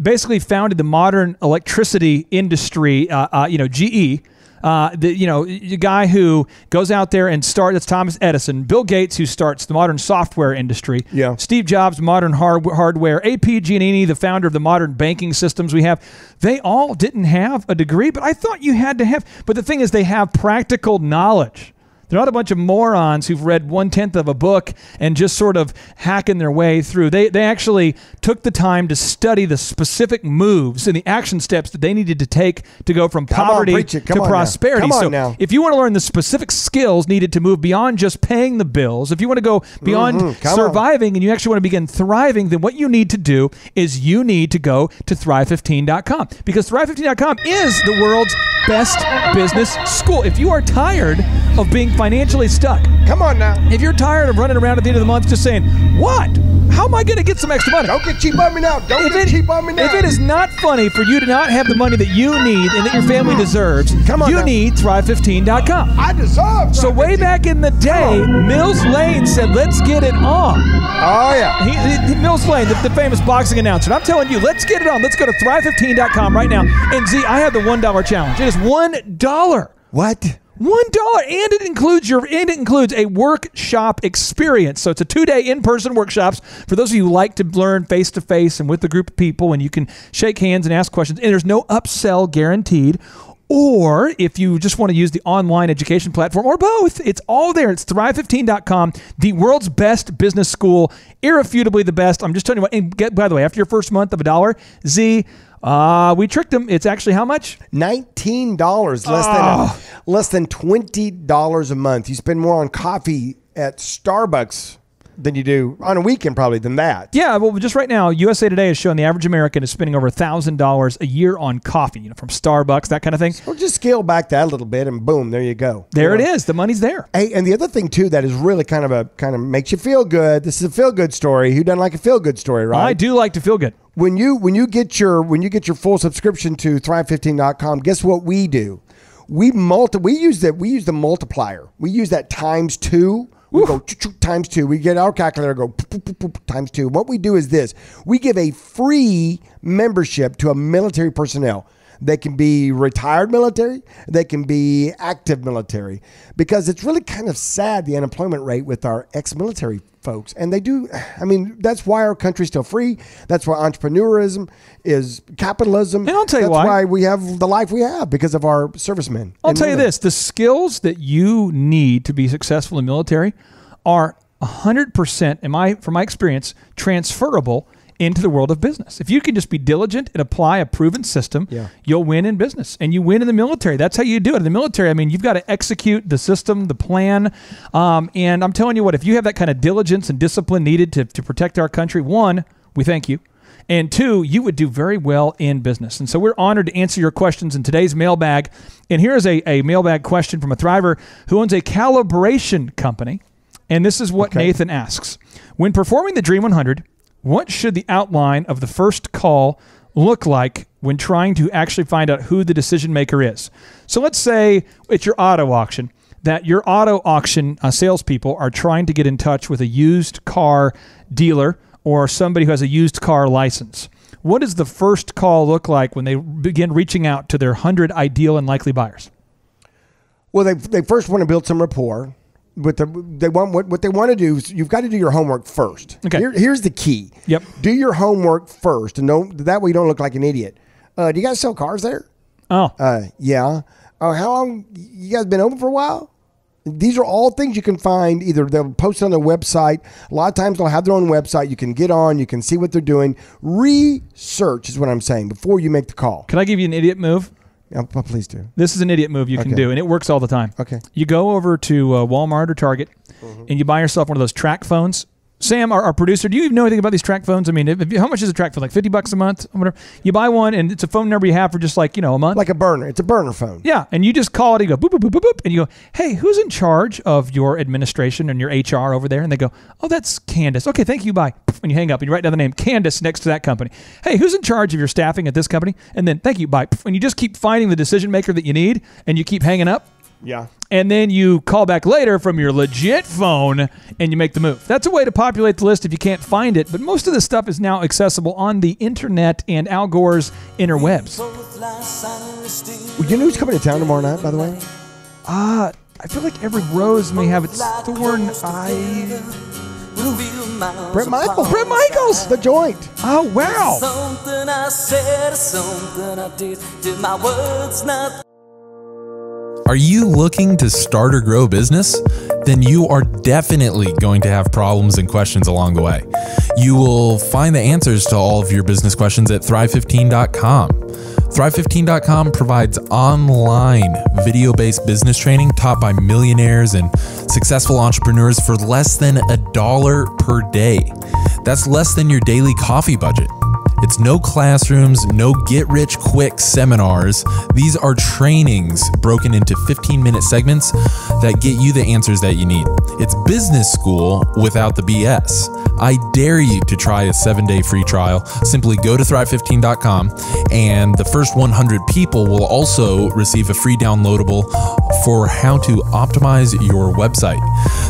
S2: basically founded the modern electricity industry. GE. The guy who goes out there and that's Thomas Edison. Bill Gates, who starts the modern software industry.
S3: Yeah.
S2: Steve Jobs, modern hardware. A.P. Giannini, the founder of the modern banking systems we have. They all didn't have a degree, but I thought you had to have. But the thing is, they have practical knowledge. They're not a bunch of morons who've read 1/10 of a book and just sort of hacking their way through. They actually took the time to study the specific moves and the action steps that they needed to take to go from poverty to prosperity.
S3: Now.
S2: If you want to learn the specific skills needed to move beyond just paying the bills, if you want to go beyond surviving and you actually want to begin thriving, then what you need to do is you need to go to Thrive15.com, because Thrive15.com is the world's best business school. If you are tired of being financially stuck.
S3: Come on now.
S2: If you're tired of running around at the end of the month just saying, what? How am I going to get some extra money?
S3: Don't get cheap on me now.
S2: If it is not funny for you to not have the money that you need and that your family deserves, you need Thrive15.com.
S3: I deserve.
S2: So way back in the day, Mills Lane said, let's get it on.
S3: Oh, yeah.
S2: Mills Lane, the famous boxing announcer. And I'm telling you, let's get it on. Let's go to Thrive15.com right now. And Z, I have the $1 challenge. It is $1.
S3: What?
S2: $1, and it includes a workshop experience. So it's a 2-day in-person workshops for those of you who like to learn face-to-face and with a group of people, and you can shake hands and ask questions. And there's no upsell guaranteed. Or if you just want to use the online education platform, or both, it's all there. It's Thrive15.com, the world's best business school, irrefutably the best. I'm just telling you what. And by the way, after your first month of $1, Z. We tricked them. It's actually how much?
S3: $19, less than $20 a month. You spend more on coffee at Starbucks than you do on a weekend, probably, than that.
S2: Yeah, well, just right now, USA Today is showing the average American is spending over $1,000 a year on coffee, from Starbucks, that kind of thing.
S3: So just scale back that a little bit, and boom, there you go.
S2: There it is. The money's there.
S3: Hey, and the other thing too that is really kind of makes you feel good. This is a feel good story. Who doesn't like a feel good story, right?
S2: I do like to feel good.
S3: When you get your full subscription to Thrive15.com, guess what we do? We use the multiplier. We use that times 2. We go times 2. We get our calculator, go times 2. What we do is this. We give a free membership to a military personnel. They can be retired military. They can be active military. Because it's really kind of sad, the unemployment rate with our ex-military folks. And that's why our country's still free. That's why entrepreneurism is capitalism.
S2: And I'll tell you
S3: why. That's why we have the life we have, because of our servicemen.
S2: I'll tell you this. The skills that you need to be successful in the military are 100%, from my experience, transferable into the world of business. If you can just be diligent and apply a proven system, you'll win in business, and you win in the military. That's how you do it. In the military, you've got to execute the system, the plan. And I'm telling you what, if you have that kind of diligence and discipline needed to protect our country, 1, we thank you. And 2, you would do very well in business. And so we're honored to answer your questions in today's mailbag. And here's a mailbag question from a Thriver who owns a calibration company. And this is what Nathan asks. When performing the Dream 100, what should the outline of the first call look like when trying to actually find out who the decision maker is. So let's say it's your auto auction, that your auto auction salespeople are trying to get in touch with a used car dealer or somebody who has a used car license. What does the first call look like when they begin reaching out to their 100 ideal and likely buyers?
S3: Well, they first want to build some rapport. But what they want to do is you've got to do your homework first.
S2: Okay.
S3: Here's the key.
S2: Yep.
S3: Do your homework first, and that way you don't look like an idiot. Do you guys sell cars there?
S2: Oh.
S3: Yeah. Oh, how long? You guys been open for a while? These are all things you can find. Either they'll post it on their website. A lot of times they'll have their own website. You can get on. You can see what they're doing. Research is what I'm saying before you make the call.
S2: Can I give you an idiot move?
S3: Yeah, please do.
S2: This is an idiot move you can do, and it works all the time.
S3: Okay.
S2: You go over to Walmart or Target, and you buy yourself one of those track phones. Sam, our producer, do you even know anything about these track phones? I mean, how much is a track phone? Like $50 a month? Whatever. You buy one, and it's a phone number you have for just like, a month.
S3: Like a burner. It's a burner phone.
S2: Yeah, and you just call it, and you go, boop, boop, boop, boop, boop, and you go, hey, who's in charge of your administration and your HR over there? And they go, oh, that's Candace. Okay, thank you, bye. And you hang up, and you write down the name, Candace, next to that company. Hey, who's in charge of your staffing at this company? And then, thank you, bye. And you just keep finding the decision maker that you need, and you keep hanging up.
S3: Yeah.
S2: And then you call back later from your legit phone and you make the move. That's a way to populate the list if you can't find it. But most of this stuff is now accessible on the internet and Al Gore's interwebs.
S3: You know who's coming to town tomorrow night, by the way?
S2: I feel like every rose may have its thorn.
S3: Brett Michaels.
S2: Brett Michaels.
S3: The Joint.
S2: Oh, wow.
S10: Something I said, something I did my words not.
S6: Are you looking to start or grow a business? Then you are definitely going to have problems and questions along the way. You will find the answers to all of your business questions at Thrive15.com. Thrive15.com provides online video-based business training taught by millionaires and successful entrepreneurs for less than $1 per day. That's less than your daily coffee budget. It's no classrooms, no get-rich-quick seminars. These are trainings broken into 15-minute segments that get you the answers that you need. It's business school without the BS. I dare you to try a 7-day free trial. Simply go to Thrive15.com, and the first 100 people will also receive a free downloadable for how to optimize your website.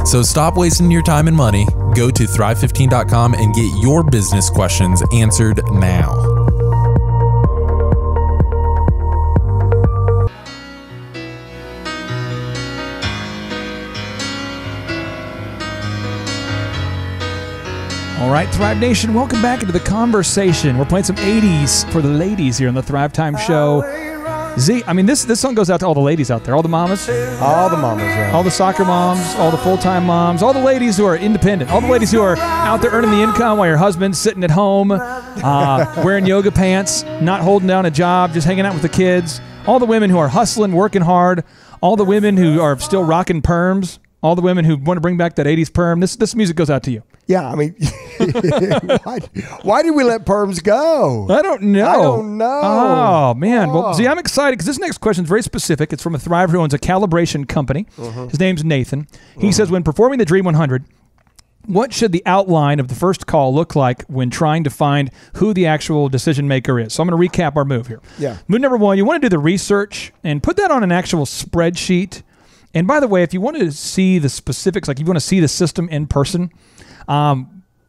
S6: So stop wasting your time and money. Go to Thrive15.com and get your business questions answered now.
S2: All right, Thrive Nation, welcome back into the conversation. We're playing some 80s for the ladies here on the Thrive Time Show. Z, I mean, this song goes out to all the ladies out there, all the mamas.
S3: All the mamas, yeah.
S2: All the soccer moms, all the full-time moms, all the ladies who are independent, all the ladies who are out there earning the income while your husband's sitting at home, wearing yoga pants, not holding down a job, just hanging out with the kids. All the women who are hustling, working hard. All the women who are still rocking perms. All the women who want to bring back that 80s perm. This music goes out to you.
S3: Yeah, I mean, why did we let perms go?
S2: I don't know. Oh, man.
S3: Oh.
S2: Well, see, I'm excited because this next question is very specific. It's from a Thriver who owns a calibration company. His name's Nathan. He says, when performing the Dream 100, what should the outline of the first call look like when trying to find who the actual decision maker is? So I'm going to recap our move here.
S3: Yeah.
S2: Move number one, you want to do the research and put that on an actual spreadsheet. And by the way, if you want to see the specifics, like if you want to see the system in person,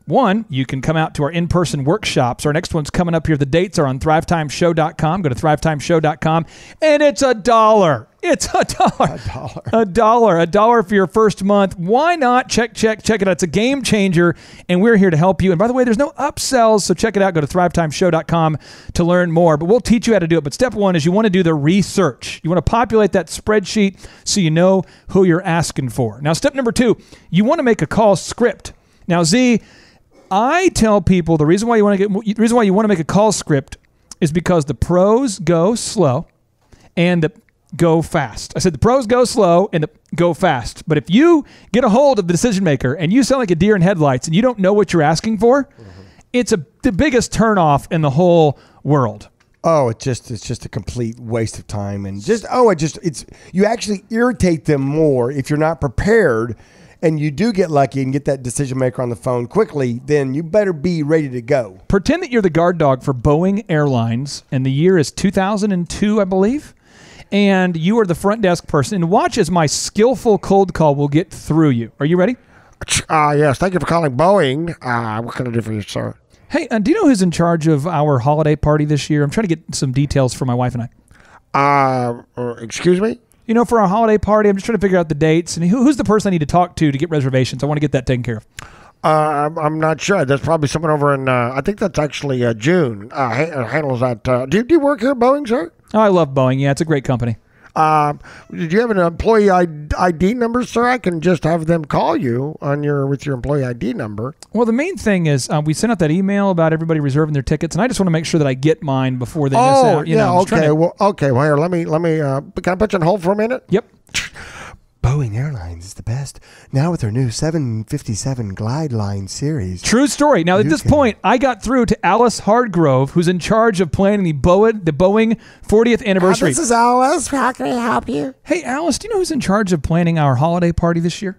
S2: one, you can come out to our in-person workshops. Our next one's coming up here. The dates are on thrivetimeshow.com. Go to thrivetimeshow.com, and it's $1. It's $1. $1 for your first month. Why not? Check it out. It's a game changer, and we're here to help you. And by the way, there's no upsells, so check it out. Go to thrivetimeshow.com to learn more. But we'll teach you how to do it. But step one is you want to do the research. You want to populate that spreadsheet so you know who you're asking for. Now, step number two, you want to make a call script. Now, Z, I tell people the reason why you want to make a call script is because the pros go slow and the go fast. I said the pros go slow and the go fast. But if you get a hold of the decision maker and you sound like a deer in headlights and you don't know what you're asking for, it's the biggest turnoff in the whole world.
S3: Oh, it's just a complete waste of time, and you actually irritate them more if you're not prepared. and you do get lucky and get that decision maker on the phone quickly, then you better be ready to go.
S2: Pretend that you're the guard dog for Boeing Airlines, and the year is 2002, I believe. And you are the front desk person. And watch as my skillful cold call will get through you. Are you ready?
S11: Yes. Thank you for calling Boeing. What can I do for you, sir?
S2: Hey, do you know who's in charge of our holiday party this year? I'm trying to get some details for my wife and
S11: I. Excuse me?
S2: You know, for our holiday party, I'm just trying to figure out the dates. And who's the person I need to talk to get reservations? I want to get that taken care of.
S11: I'm not sure. There's probably someone over in, I think that's actually June. Handles that. Do you work here at Boeing, sir?
S2: Oh, I love Boeing. Yeah, it's a great company.
S11: Did you have an employee ID number, sir? I can just have them call you with your employee ID number.
S2: Well, the main thing is we sent out that email about everybody reserving their tickets, and I just want to make sure that I get mine before they miss out.
S11: Okay. Well, here, let me. Can I put you on hold for a minute?
S2: Yep.
S3: Boeing Airlines is the best. Now with their new 757 Glide Line series.
S2: True story. Now, at this point, I got through to Alice Hardgrove, who's in charge of planning the Boeing 40th anniversary.
S11: This is Alice. How can I help you?
S2: Hey, Alice, do you know who's in charge of planning our holiday party this year?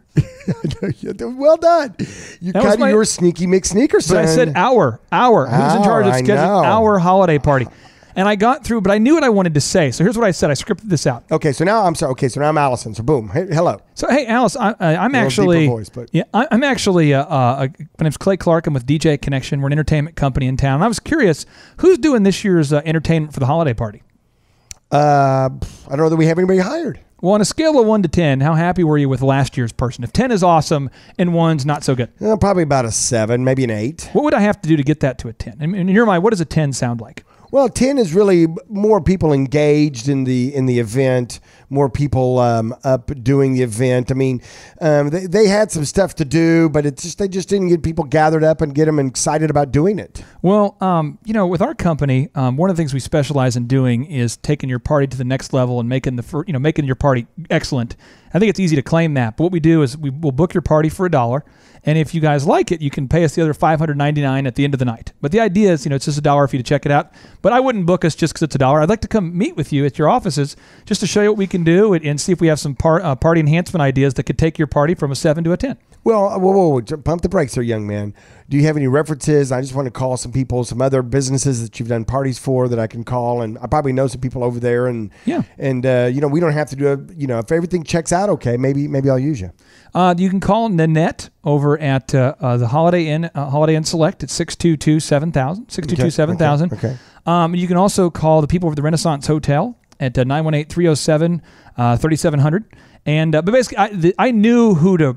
S3: Well done. You kind of your sneaky McSneaker, son.
S2: But I said our. Who's in charge of scheduling our holiday party? And I got through, but I knew what I wanted to say. So here's what I said. I scripted this out.
S3: Okay, so now I'm sorry. Okay, so now I'm Allison. So boom. Hey, hello.
S2: So hey, Alice, I'm actually.
S3: Voice, but.
S2: Yeah, I'm actually. My name's Clay Clark. I'm with DJ Connection. We're an entertainment company in town. And I was curious, who's doing this year's entertainment for the holiday party?
S3: I don't know that we have anybody hired.
S2: Well, on a scale of 1 to 10, how happy were you with last year's person? If 10 is awesome and 1's not so good.
S3: Probably about a 7, maybe an 8.
S2: What would I have to do to get that to a 10? In your mind, what does a 10 sound like?
S3: Well, 10 is really more people engaged in the event, more people up doing the event. I mean, they had some stuff to do, but they just didn't get people gathered up and get them excited about doing it.
S2: Well, with our company, one of the things we specialize in doing is taking your party to the next level and making your party excellent. I think it's easy to claim that, but what we do is we'll book your party for $1. And if you guys like it, you can pay us the other $599 at the end of the night. But the idea is, it's just $1 for you to check it out. But I wouldn't book us just because it's $1. I'd like to come meet with you at your offices just to show you what we can do and see if we have some party enhancement ideas that could take your party from a 7 to a 10.
S3: Well, whoa, pump the brakes there, young man. Do you have any references? I just want to call some people, some other businesses that you've done parties for that I can call, and I probably know some people over there. And
S2: yeah,
S3: and we don't have to do if everything checks out okay, maybe I'll use you.
S2: You can call Nanette over at the Holiday Inn Select at 622-7000, 622-7000.
S3: Okay.
S2: You can also call the people over at the Renaissance Hotel at 918-307-3700. And but basically, I knew who to.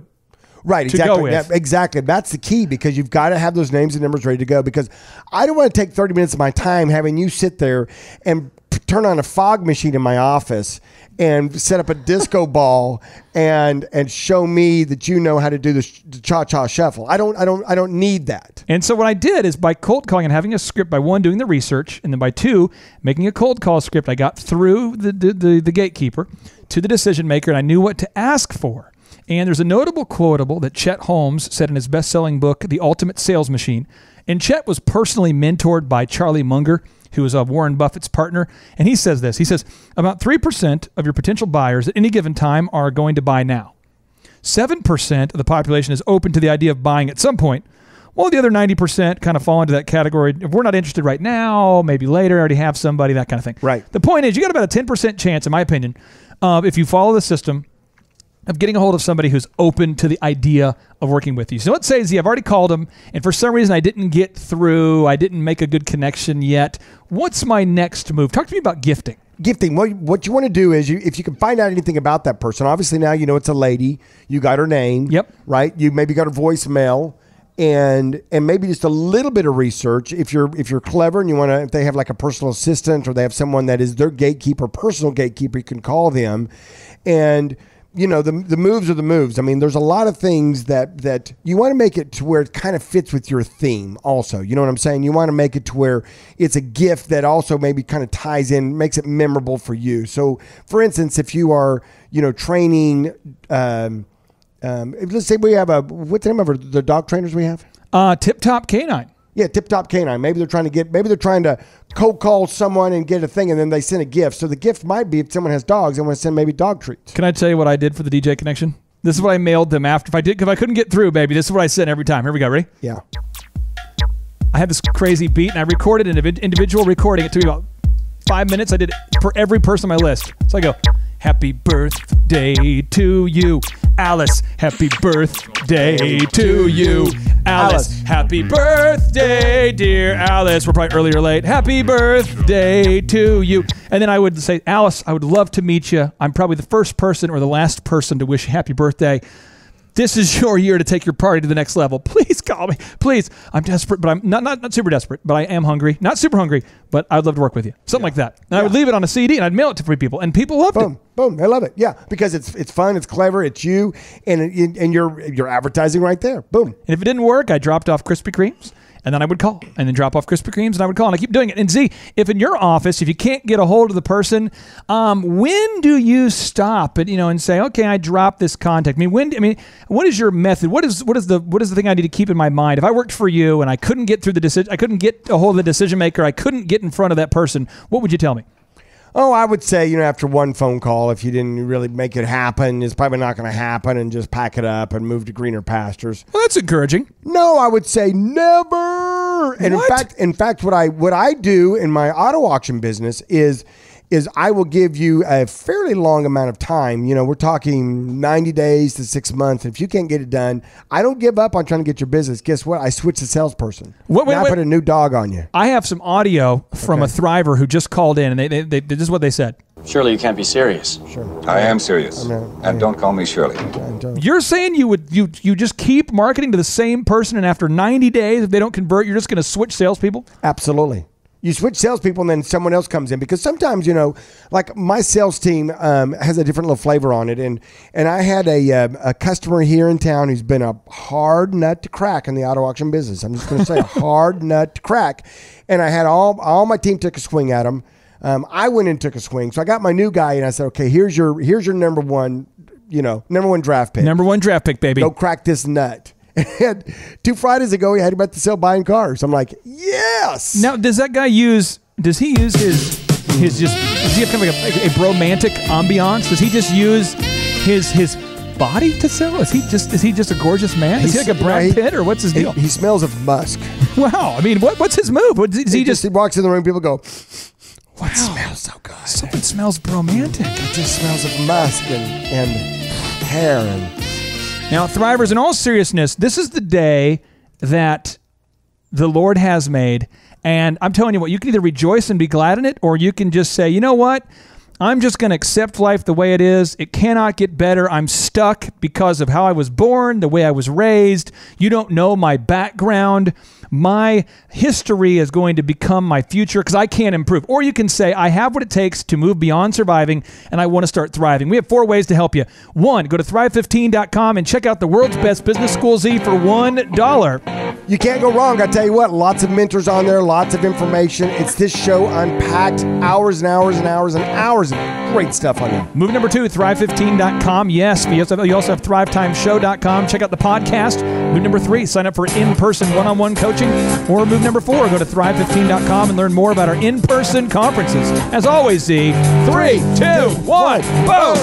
S3: Right, exactly. Yeah, exactly. That's the key, because you've got to have those names and numbers ready to go, because I don't want to take 30 minutes of my time having you sit there and turn on a fog machine in my office and set up a disco ball and show me that you know how to do the cha-cha shuffle. I don't need that.
S2: And so what I did is, by cold calling and having a script, by 1, doing the research, and then by 2, making a cold call script, I got through the gatekeeper to the decision maker, and I knew what to ask for. And there's a notable quotable that Chet Holmes said in his best-selling book, The Ultimate Sales Machine. And Chet was personally mentored by Charlie Munger, who is Warren Buffett's partner. And he says this. He says, about 3% of your potential buyers at any given time are going to buy now. 7% of the population is open to the idea of buying at some point. Well, the other 90% kind of fall into that category. If we're not interested right now, maybe later, I already have somebody, that kind of thing.
S3: Right.
S2: The point is, you got about a 10% chance, in my opinion, if you follow the system, of getting a hold of somebody who's open to the idea of working with you. So let's say, Z, I've already called them, and for some reason I didn't get through, I didn't make a good connection yet. What's my next move? Talk to me about gifting.
S3: Gifting. What you want to do is, if you can find out anything about that person, obviously now you know it's a lady, you got her name.
S2: Yep.
S3: Right? You maybe got her voicemail, and maybe just a little bit of research. If you're clever and you want to, if they have like a personal assistant or they have someone that is their gatekeeper, personal gatekeeper, you can call them. And the moves are the moves. I mean, there's a lot of things that you want to make it to where it kind of fits with your theme also. You know what I'm saying? You want to make it to where it's a gift that also maybe kind of ties in, makes it memorable for you. So, for instance, if you are, training, let's say we have what's the name of the dog trainers we have?
S2: Tip Top Canine.
S3: Yeah, Tip Top Canine. Maybe they're trying to cold call someone and get a thing, and then they send a gift. So the gift might be, if someone has dogs, they want to send maybe dog treats.
S2: Can I tell you what I did for the DJ Connection? This is what I mailed them after. If I couldn't get through, baby, this is what I sent every time. Here we go. Ready?
S3: Yeah.
S2: I had this crazy beat, and I recorded an individual recording. It took me about 5 minutes. I did it for every person on my list. So I go, happy birthday to you, Alice. Happy birthday to you, Alice. Happy birthday, dear Alice. We're probably early or late. Happy birthday to you. And then I would say, Alice, I would love to meet you. I'm probably the first person or the last person to wish you happy birthday. This is your year to take your party to the next level. Please call me. Please. I'm desperate, but I'm not super desperate, but I am hungry. Not super hungry, but I'd love to work with you. Something like that. And I would leave it on a CD, and I'd mail it to three people, and people loved it.
S3: Boom. They love it. Yeah, because it's fun, it's clever, it's you, and you're advertising right there. Boom.
S2: And if it didn't work, I dropped off Krispy Kremes. And then I would call, and then drop off Krispy Kremes, and I would call, and I keep doing it. And Z, if in your office, if you can't get a hold of the person, when do you stop and say, okay, I dropped this contact? What is your method? What is the thing I need to keep in my mind? If I worked for you and I couldn't get through the decision, I couldn't get a hold of the decision maker, I couldn't get in front of that person, what would you tell me?
S3: Oh, I would say, after one phone call, if you didn't really make it happen, it's probably not going to happen, and just pack it up and move to greener pastures.
S2: Well, that's encouraging.
S3: No, I would say never. And in fact, what I do in my auto auction business is I will give you a fairly long amount of time. We're talking 90 days to 6 months. If you can't get it done, I don't give up on trying to get your business. Guess what? I switch the salesperson. I put a new dog on you.
S2: I have some audio from a Thriver who just called in, and they this is what they said.
S12: Surely you can't be serious.
S3: Sure.
S13: I am serious. And don't call me Shirley.
S2: You're saying you just keep marketing to the same person, and after 90 days, if they don't convert, you're just going to switch salespeople?
S3: Absolutely. You switch salespeople, and then someone else comes in, because sometimes, like my sales team has a different little flavor on it. And I had a customer here in town who's been a hard nut to crack in the auto auction business. I'm just going to say a hard nut to crack. And I had all my team took a swing at him. I went and took a swing. So I got my new guy, and I said, okay, here's your number one draft pick.
S2: Number one draft pick, baby.
S3: Go crack this nut. And 2 Fridays ago, he had him at the sale buying cars. I'm like, yes.
S2: Now, does that guy use his does he have kind of like a bromantic ambiance? Does he just use his body to sell? Is he just a gorgeous man? Is he like a Brad Pitt, or what's his deal?
S3: He smells of musk.
S2: Wow. What's his move?
S3: He walks in the room, people go,
S2: what smells so good? Something smells bromantic.
S3: It just smells of musk and hair and...
S2: Now, Thrivers, in all seriousness, this is the day that the Lord has made. And I'm telling you what, you can either rejoice and be glad in it, or you can just say, you know what? I'm just going to accept life the way it is. It cannot get better. I'm stuck because of how I was born, the way I was raised. You don't know my background. My history is going to become my future because I can't improve. Or you can say, I have what it takes to move beyond surviving, and I want to start thriving. We have 4 ways to help you. 1, go to Thrive15.com and check out the world's best business school, Z, for $1.
S3: You can't go wrong. I tell you what, lots of mentors on there, lots of information. It's this show unpacked, hours and hours and hours and hours of great stuff on there.
S2: Move number 2, Thrive15.com. Yes, you also have Thrivetimeshow.com. Check out the podcast. Move number 3, sign up for in-person one-on-one coaching. Or move number 4, go to Thrive15.com and learn more about our in-person conferences. As always, Z, 3, 2, 1, boom!